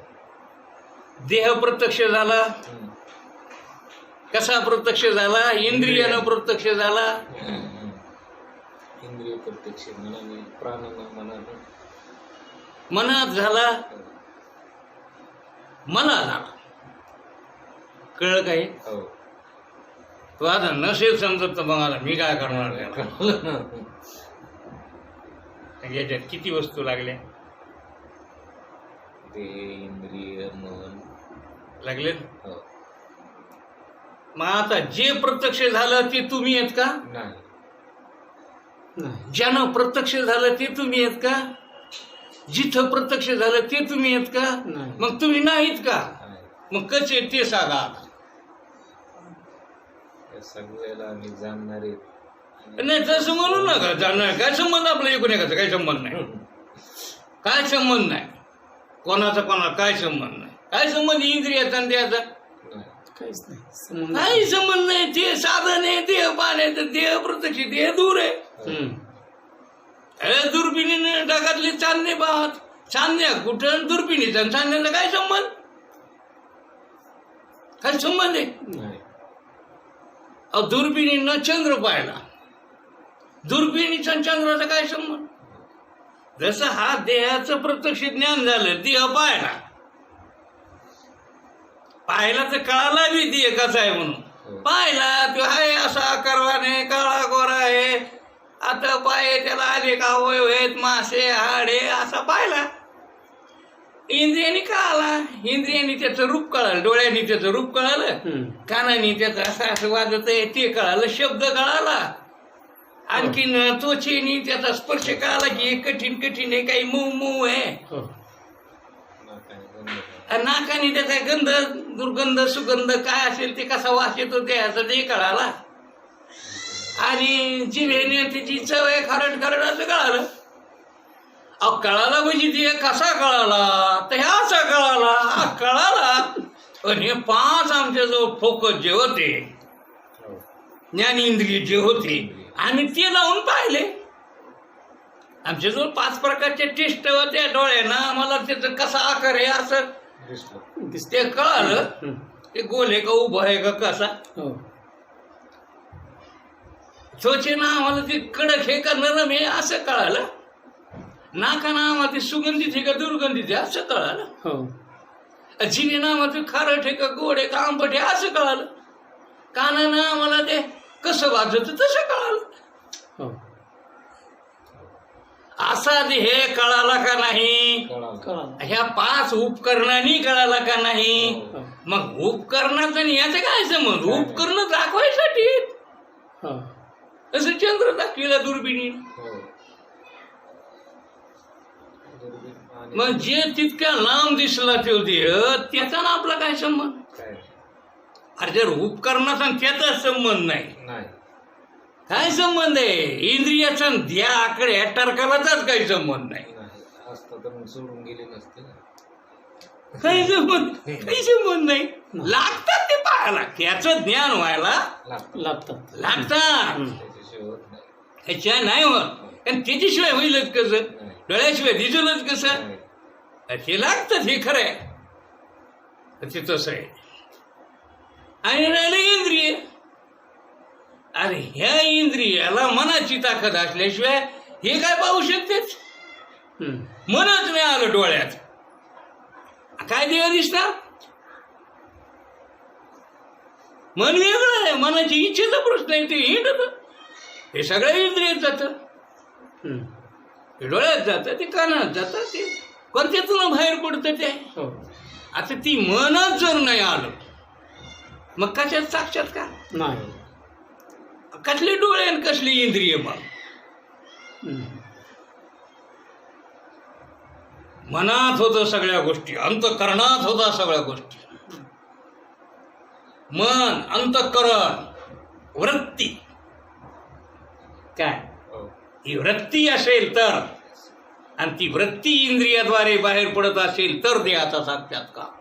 Speaker 1: देह प्रत्यक्ष झाला.
Speaker 3: हम्म.
Speaker 1: कसा प्रत्यक्ष झाला? इंद्रियानं प्रत्यक्ष झाला.
Speaker 3: हम्म. इंद्रिय प्रत्यक्ष मनाने प्राणानं मनानं.
Speaker 1: मनात झाला,
Speaker 3: हो.
Speaker 1: मला झाला. कळलं काय?
Speaker 3: हो.
Speaker 1: तो आता नसेल समजत तर मग आता मी काय करणार त्याला?
Speaker 3: कळलं ना.
Speaker 1: याच्यात किती वस्तू लागल्या?
Speaker 3: ते इंद्रिय मन.
Speaker 1: लागले.
Speaker 3: हो.
Speaker 1: मग आता जे प्रत्यक्ष झालं ते तुम्ही आहेत का?
Speaker 3: नाही.
Speaker 2: नाही.
Speaker 1: ज्यानं प्रत्यक्ष झालं ते तुम्ही आहेत का? जिथं प्रत्यक्ष झालं ते तुम्ही आहेत का?
Speaker 2: नाही.
Speaker 1: मग तुम्ही नाहीत का?
Speaker 3: नाही.
Speaker 1: मग कसे ते सांगा आता.
Speaker 3: या सगळ्याला आम्ही जाणणारे.
Speaker 1: नाही तसं म्हणू नका. जाणार काय संबंध आपला एकूण एकाचा? काही संबंध नाही. काय संबंध नाही कोणाचा कोणाला. काय संबंध नाही. काय संबंध इंद्रियाचा आणि देहाचा?
Speaker 3: नाही.
Speaker 2: काहीच नाही संबंध.
Speaker 1: काही संबंध नाही. ते साधन आहे, देह पान आहे, तर देह प्रत्यक्ष, देह दूर आहे. अरे दुर्बिणीने ढगातले चांदणे पाहत. चांदण्या कुठं? दुर्बिणीचा आणि चांदण्याचा काय संबंध? काय संबंध आहे?
Speaker 3: नाही.
Speaker 1: अहो दुर्बिणीनं चंद्र पाहिला. दुर्बिणीचा आणि चंद्राचा काय संबंध? जसं हा देहाचं प्रत्यक्ष ज्ञान झालं, देह पाहिला तर कळाला बी देह कसा आहे म्हणून. पाहिला तो आहे असा करवाने, काळा गोरा आहे, आता पाय त्याला अनेक अवयव आहेत, मासे हाडे, असा पाहिला. इंद्रियांनी कळाला. इंद्रियांनी त्याचं रूप कळालं, डोळ्यांनी त्याचं रूप कळालं, कानाने त्याचं असं असं वाजत आहे ते कळालं, शब्द कळाला, आणखीन त्वचेनी त्याचा स्पर्श कळाला की हे कठीण कठीण आहे, काही मऊ मऊ आहे. नाकाने त्याचा गंध, दुर्गंध, सुगंध काय असेल ते कसा वास येतो त्याचा ते कळाला. आणि जिभेने त्याची चव आहे, खारट खारट असं कळालं. अहो कळाला म्हणजे ते कसा कळाला? तर ह्या असा कळाला, हा कळाला. पण हे 5 आमच्याजवळ फोकस जे होते, ज्ञानेंद्रिय जे होते, आम्ही ते लावून पाहिले. आमच्याजवळ 5 प्रकारचे टेस्ट होत्या डोळ्यांना. आम्हाला त्याचं कसा आकार आहे असं ते कळालं. ते गोल आहे का उभं आहे का कसा. त्वचेनं आम्हाला ते कडक हे का नरम आहे असं कळालं. नाकानं आम्हाला ते सुगंधित आहे का दुर्गंधित आहे असं कळालं. जिभेनं आम्हाला ते खारट आहे का गोड आहे का आंबट आहे असं कळालं. कानानं आम्हाला ते कसं वाजत तसं कळालं. असा हे कळाला का नाही? ह्या 5 उपकरणांनी कळाला का नाही? मग उपकरणाचं आणि याचं काय संबंध? उपकरण दाखवायसाठी असं चंद्र दाखविला दुर्बिणी. मग जे तितक्या लांब दिसला तो देह त्याचा ना आपला काय संबंध? अरे जर उपकरणाचा आणि त्याचा संबंध नाही, काय संबंध आहे? इंद्रियाचा देहाकडे टरकालाचाच काही संबंध नाही.
Speaker 3: सोडून गेले नसते.
Speaker 1: काही संबंध नाही. लागतात ते पाहायला, त्याचं ज्ञान व्हायला लागतात. ह्याच्या नाही होत. कारण त्याच्याशिवाय होईलच कसं? डोळ्याशिवाय दिसलच कसं? हे लागतात, हे खरं आहे. ते तसं आहे. आणि राहिलं इंद्रिय. अरे ह्या इंद्रियाला मनाची ताकद असल्याशिवाय हे काय पाहू शकतेच. मनच नाही आलं डोळ्यात, काय देव दिसणार. मन वेगळं आहे, मनाची इच्छेचा प्रश्न आहे. ते हिंडत, हे सगळं इंद्रियात जातं, डोळ्यात जातं, ते कानात जातं, ते कोणत्यातून बाहेर पडतं ते. आता ती मनच जर नाही आलं मग कशात साक्षात्कार
Speaker 2: नाही.
Speaker 1: कसले डोळे आणि कसली इंद्रिय. मग मनात होतं सगळ्या गोष्टी, अंतःकरणात होता सगळ्या गोष्टी. मन, अंतःकरण, वृत्ती, काय ही वृत्ती असेल तर, आणि ती वृत्ती इंद्रियाद्वारे बाहेर पडत असेल तर देहाचा साक्षात्कार.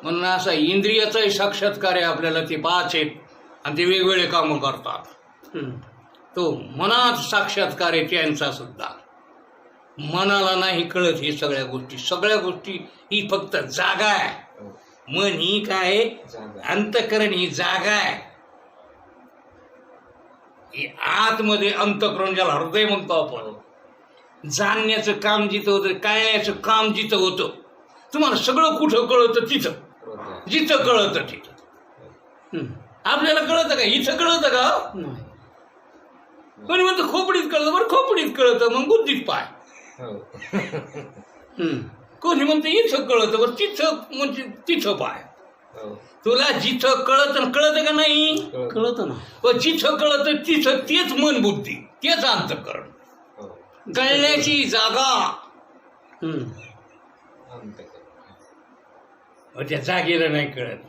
Speaker 1: म्हणून असा इंद्रियाचाही साक्षात्कार आहे आपल्याला. ते पाच आहेत आणि ते वेगवेगळे कामं करतात. तो मनात साक्षात्कार आहे त्यांचा सुद्धा. मनाला नाही कळत हे सगळ्या गोष्टी. सगळ्या गोष्टी ही फक्त जागा आहे. मन ही काय, अंतःकरण ही जागा आहे. ही आतमध्ये अंतःकरण, ज्याला हृदय म्हणतो आपण, जाणण्याचं काम जिथं होतं, कळण्याचं काम जिथं होतं. तुम्हाला सगळं कुठं कळतं तिथं, जिथं कळतं तिथं. आपल्याला कळतं का इथं कळतं का. कोणी म्हणतं खोपडीत कळतं. बरं खोपडीत कळतं मग बुद्धीत पाय. कोणी म्हणतं इथं कळतं. बरं तिथं म्हणजे तिथं पाय. तुला जिथं कळतं कळतं का नाही.
Speaker 2: कळतं ना.
Speaker 1: पण जिथं कळतं तिथं तेच मन बुद्धी, तेच अंतःकरण. कळण्याची जागा त्या जागेला नाही कळत.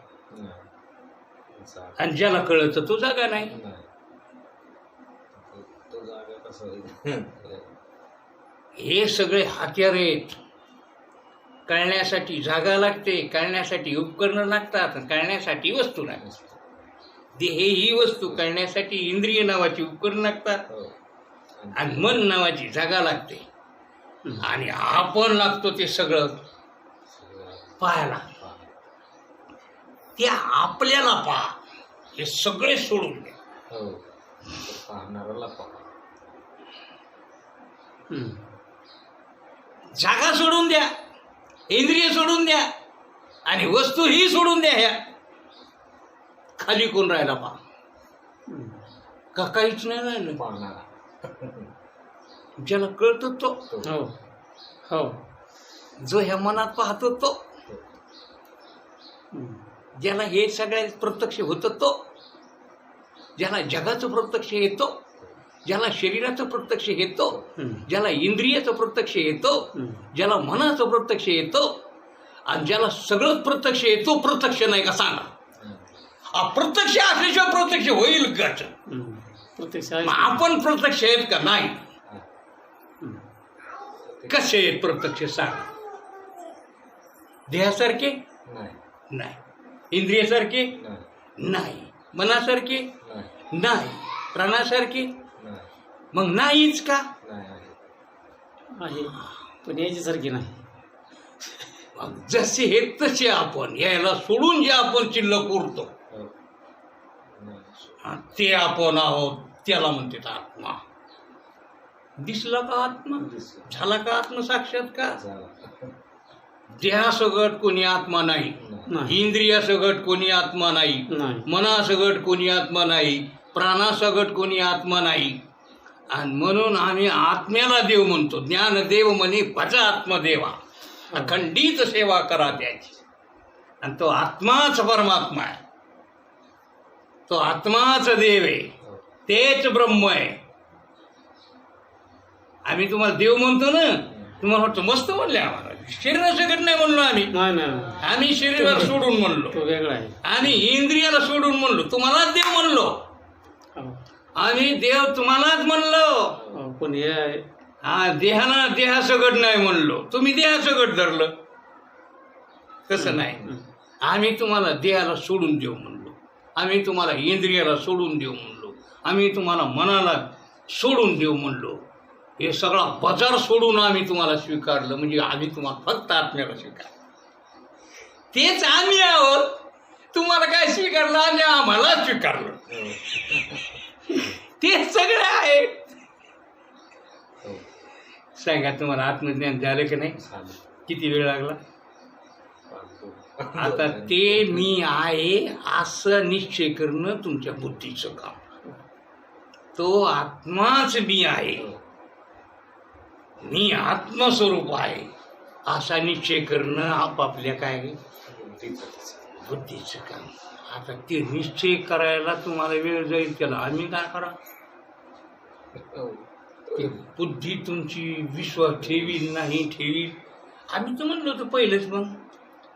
Speaker 1: आणि ज्याला कळतं तो जागा नाही. हे सगळे हत्यार आहेत. कळण्यासाठी जागा लागते, कळण्यासाठी उपकरणं लागतात, कळण्यासाठी वस्तू लागतात. देह ही वस्तू, कळण्यासाठी इंद्रिय नावाची उपकरणं लागतात, आणि मन नावाची जागा लागते. आणि आपण लागतो ते सगळं पाहायला. त्या आपल्याला पहा, हे सगळे सोडून द्या. जागा सोडून द्या, इंद्रिय सोडून द्या, आणि वस्तू ही सोडून द्या. ह्या खाली कोण राहिला पहा. का काहीच नाही राहिलं. ज्याला कळतो तो, जो ह्या मनात पाहतो तो, ज्याला हे सगळ्यात प्रत्यक्ष होतं तो, ज्याला जगाचं प्रत्यक्ष येतो, ज्याला शरीराचं प्रत्यक्ष येतो, ज्याला इंद्रियाचं प्रत्यक्ष येतो, ज्याला मनाचं प्रत्यक्ष येतो, आणि ज्याला सगळं प्रत्यक्ष येतो. प्रत्यक्ष नाही का सांगा. अप्रत्यक्ष असल्याशिवाय प्रत्यक्ष होईल का. आपण प्रत्यक्ष आहेत का नाही. कसे आहेत प्रत्यक्ष सांगा. देहासारखे नाही, इंद्रियासारखे नाही, मनासारखे नाही, प्राणासारखे मग नाहीच का.
Speaker 2: आहे पण याच्यासारखी नाही.
Speaker 1: जसे हे तसे आपण, याला सोडून जे आपण शिल्लक उरतो ते आपण आहोत. त्याला म्हणतात आत्मा. दिसला का आत्मा. झाला का आत्मसाक्षात्कार. देहासगट कोणी आत्मा नाही, इंद्रियासगट कोणी आत्मा नाही, मनासगट कोणी आत्मा नाही, प्राणासगट कोणी आत्मा नाही. आणि म्हणून आम्ही आत्म्याला देव म्हणतो. ज्ञानदेव म्हणे भजा आत्मदेवा, अखंडित सेवा करा त्याची. आणि तो आत्माच परमात्मा आहे, तो आत्माच देव आहे, तेच ब्रह्म आहे. आम्ही तुम्हाला देव म्हणतो ना, तुम्हाला वाटतं मस्त म्हणले. आम्हाला शरीरासकट नाही म्हणलो आम्ही. आम्ही शरीराला सोडून म्हणलो,
Speaker 2: तो वेगळा आहे.
Speaker 1: आम्ही इंद्रियाला सोडून म्हणलो. तुम्हालाच देव म्हणलो आम्ही. देव तुम्हालाच म्हणलो,
Speaker 2: पण
Speaker 1: देहाला देहासगट नाही म्हणलो. तुम्ही देहासगट धरलं. तसं नाही. आम्ही तुम्हाला देहाला सोडून देऊ म्हणलो, आम्ही तुम्हाला इंद्रियाला सोडून देऊ म्हणलो, आम्ही तुम्हाला मनाला सोडून देऊ म्हणलो. हे सगळा बाजार सोडून आम्ही तुम्हाला स्वीकारलं. म्हणजे आम्ही तुम्हाला फक्त आत्म्याला स्वीकारलं. तेच आम्ही आहोत. तुम्हाला काय स्वीकारलं आणि आम्हाला स्वीकारलं. ते सगळे आहे.
Speaker 3: हो.
Speaker 1: सांगा तुम्हाला आत्मज्ञान झालं की नाही?
Speaker 3: झालं.
Speaker 1: किती वेळ लागला?
Speaker 3: पाहतो.
Speaker 1: आता ते मी आहे असं निश्चय करणं तुमच्या बुद्धीचं काम. तो आत्माच मी आहे,
Speaker 3: हो.
Speaker 1: मी आत्मस्वरूप आहे असा निश्चय करणं आपापल्या काय बुद्धीचं काम. आता ते निश्चय करायला तुम्हाला वेळ जाईल, त्याला आम्ही काय करा?
Speaker 3: हो.
Speaker 1: ते बुद्धी तुमची विश्वास ठेवी नाही ठेवी. आम्ही तर म्हणलो होतो पहिलेच, मग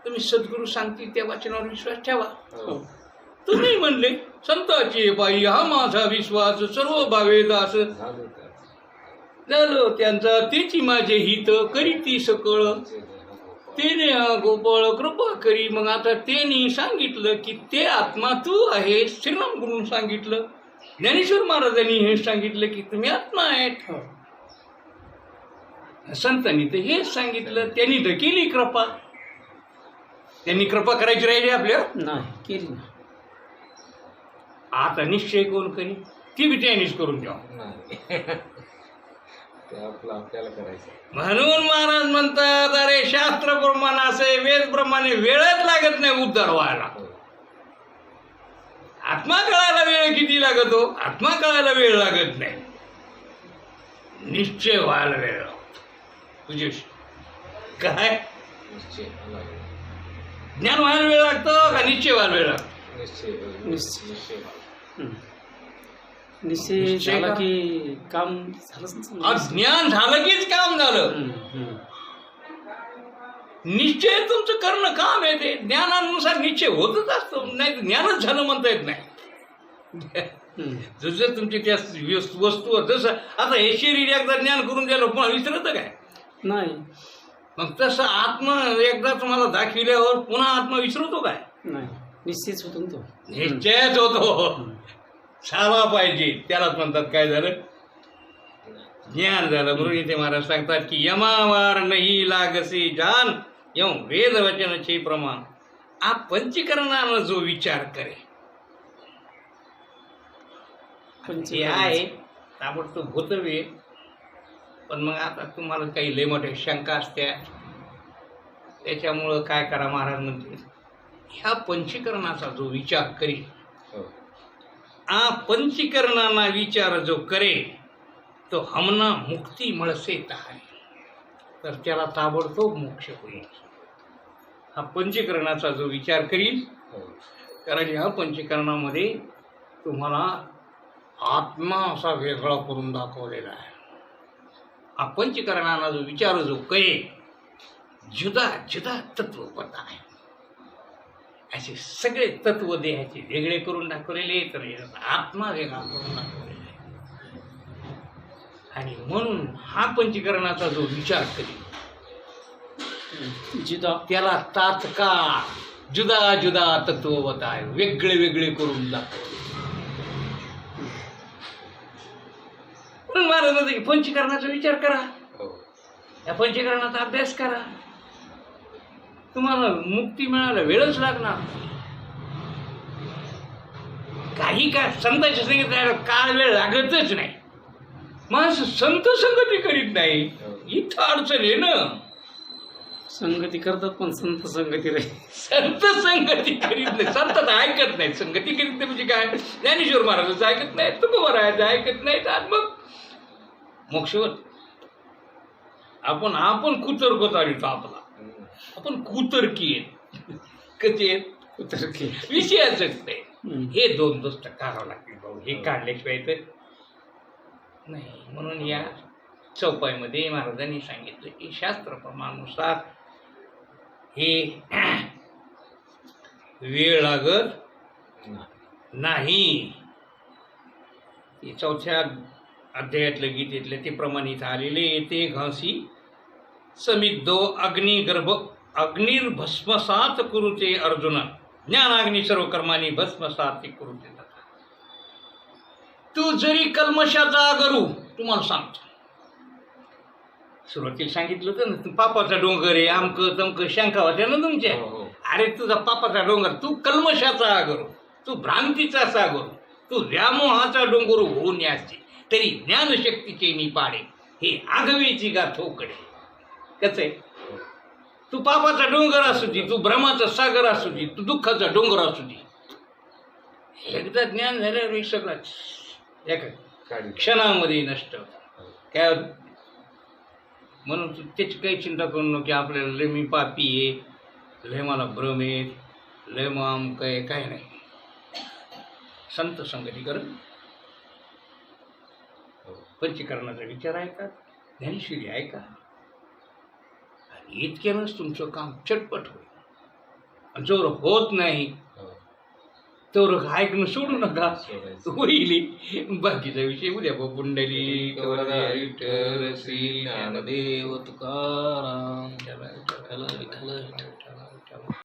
Speaker 1: तुम्ही सद्गुरू सांगतील त्या वचनावर विश्वास ठेवा.
Speaker 3: हो.
Speaker 1: तुम्ही म्हणले संताची बाई हा माझा विश्वास सर्व भावे दास.
Speaker 3: झालं का?
Speaker 1: झालं त्यांचा तेची माझे हित करी ती सकळ तेने हा गोपाळ कृपा करी. मग आता त्यांनी सांगितलं की ते आत्मा तू आहे. श्रीराम गुरुंनी सांगितलं, ज्ञानेश्वर महाराजांनी हे सांगितलं की तुम्ही आत्मा आहेत. संतांनी तर हेच सांगितलं. त्यांनी तर केली कृपा. त्यांनी कृपा करायची राहिली आपल्या?
Speaker 2: नाही केली ना.
Speaker 1: आता निश्चय कोण करी? ती बी त्यांनीच करून द्या.
Speaker 3: नाही. ते आपल्याला करायचं.
Speaker 1: म्हणून महाराज म्हणतात, अरे शास्त्र प्रमाण असे वेद प्रमाणे वेळच लागत नाही उद्धार व्हायला.
Speaker 3: हो.
Speaker 1: आत्मा कळायला वेळ किती लागतो? आत्मा कळायला वेळ लागत नाही, निश्चय व्हायला वेळ लागतो. तुझे काय
Speaker 3: निश्चय लागेल.
Speaker 1: ज्ञान व्हायला वेळ लागतो का निश्चय व्हायला वेळ लागतो?
Speaker 3: निश्चय.
Speaker 2: निश्चय.
Speaker 3: निश्चय.
Speaker 2: निश्चय
Speaker 1: निश्चय
Speaker 2: झाला
Speaker 1: का?
Speaker 2: की काम झालंच ना.
Speaker 1: आज ज्ञान झालं कीच काम झालं. निश्चय तुमचं करणं काम आहे. ते ज्ञानानुसार निश्चय होतच असतो. नाही ज्ञानच झालं म्हणता येत नाही. जसं तुमची त्या वस्तू जसं आता हे शरीर एकदा ज्ञान करून द्यायला पुन्हा विसरत काय?
Speaker 2: नाही.
Speaker 1: मग तसं आत्मा एकदा तुम्हाला दाखविल्यावर पुन्हा आत्मा विसरतो काय?
Speaker 2: नाही, निश्चित होतो ना तो.
Speaker 1: निश्चयच होतो. झाला पाहिजे, त्यालाच म्हणतात काय झालं? ज्ञान झालं. म्हणून इथे महाराज सांगतात की यमावार नाही लागसे जान यम वेद वचनाचे प्रमाण आप पंचीकरणानं जो विचार करे. हे आहे ताबडतोब भूतव्य. पण मग आता तुम्हाला काही लय मोठ्या शंका असत्या, त्याच्यामुळं काय करा महाराज म्हणते, ह्या पंचीकरणाचा जो विचार करी,
Speaker 3: हो.
Speaker 1: आ पंचीकरणाना विचार जो करे तो हमना मुक्ती मिळसे तहारी. तर त्याला ताबडतोब मोक्ष होईल. हा पंचीकरणाचा जो विचार करील,
Speaker 3: हो.
Speaker 1: कारण ह्या पंचीकरणामध्ये तुम्हाला आत्मा असा वेगळा करून दाखवलेला आहे. हा पंचीकरणाला जो विचार जो करे जुदा जुदा तत्व पता आहे. असे सगळे तत्व देहाचे वेगळे करून दाखवलेले, तर आत्मा वेगळा करून दाखवलेला आहे. आणि म्हणून हा पंचीकरणाचा जो विचार करी
Speaker 2: जुदा
Speaker 1: त्याला तात्काळ जुदा जुदा तत्ववत आहे, वेगळे वेगळे करून दाखवले. म्हणून महाराज म्हणतात की पंचीकरणाचा विचार करा,
Speaker 3: हो.
Speaker 1: या पंचीकरणाचा अभ्यास करा. तुम्हाला मुक्ती मिळायला वेळच लागणार. काही काय संतांच्या सांगितलं काळ वेळ लागतच नाही. माणसं संत संगती करीत नाही, इथं अडचण आहे ना.
Speaker 2: संगती करतात पण संत संगती रे.
Speaker 1: संत संगती करीत नाही, संत तर ऐकत नाही. संगती करीत नाही म्हणजे काय? ज्ञानेश्वर महाराजांचं ऐकत नाही, तुकोबारायाचं ऐकत नाही, तर मग मोक्षवत आपण कुतर्क चालितो. आपला आपण कुतर्की आहेत, कधी आहेत?
Speaker 2: कुतर्की.
Speaker 1: विषयाचंच नाही. हे दोन दोस्त काढावं लागतील भाऊ, हे काढल्याशिवाय तर नाही. म्हणून या चौपाईमध्ये महाराजांनी सांगितलं की शास्त्र प्रमाणानुसार हे वेळ लागत नाही. चौथ्या अध्यायातलं गीतेतलं ते प्रमाणित आलेले येते. घासी समिद्धो अग्निर्भस्मसात कुरुते अर्जुन ज्ञानाग्नी सर्व कर्मानी भस्मसात कुरुते. तू जरी कल्मशाचा करू, तुम्हाला सांगतो सुरुवातीला सांगितलं होतं ना, पापाचा डोंगर आहे, आमकं तमकं शंका होत्या ना तुमच्या. अरे तुझा पापाचा डोंगर, तू कल्मशाचा आगर, तू भ्रांतीचा सागर, तू व्यामोहाचा डोंगर होऊन याची तरी ज्ञानशक्तीचे निपाडे, हे आगवीची गाथोकडे. कसं आहे, तू पापाचा डोंगर असू दे, तू भ्रमाचा सागर असू दे, तू दुःखाचा डोंगर असू दे, एकदा ज्ञान झाल्यावर हे सगळं एका क्षणामध्ये नष्ट होतं. काय होतं? म्हणून तू त्याची काही चिंता करू नको की आपल्याला लय मी पापी आहे, लय मला भ्रम आहे, लय मग काय नाही. संत संगती कर, पंचकरणाचा विचार आहे का, ज्ञानेश्वरी आहे का, आणि इतक्यानंच तुमचं काम चटपट होईल. आणि जोर होत नाही तर ऐकणं सोडू नका, होईल. बाकीचा विषय उद्या पुंडली श्री ज्ञानदेव तुकाराम.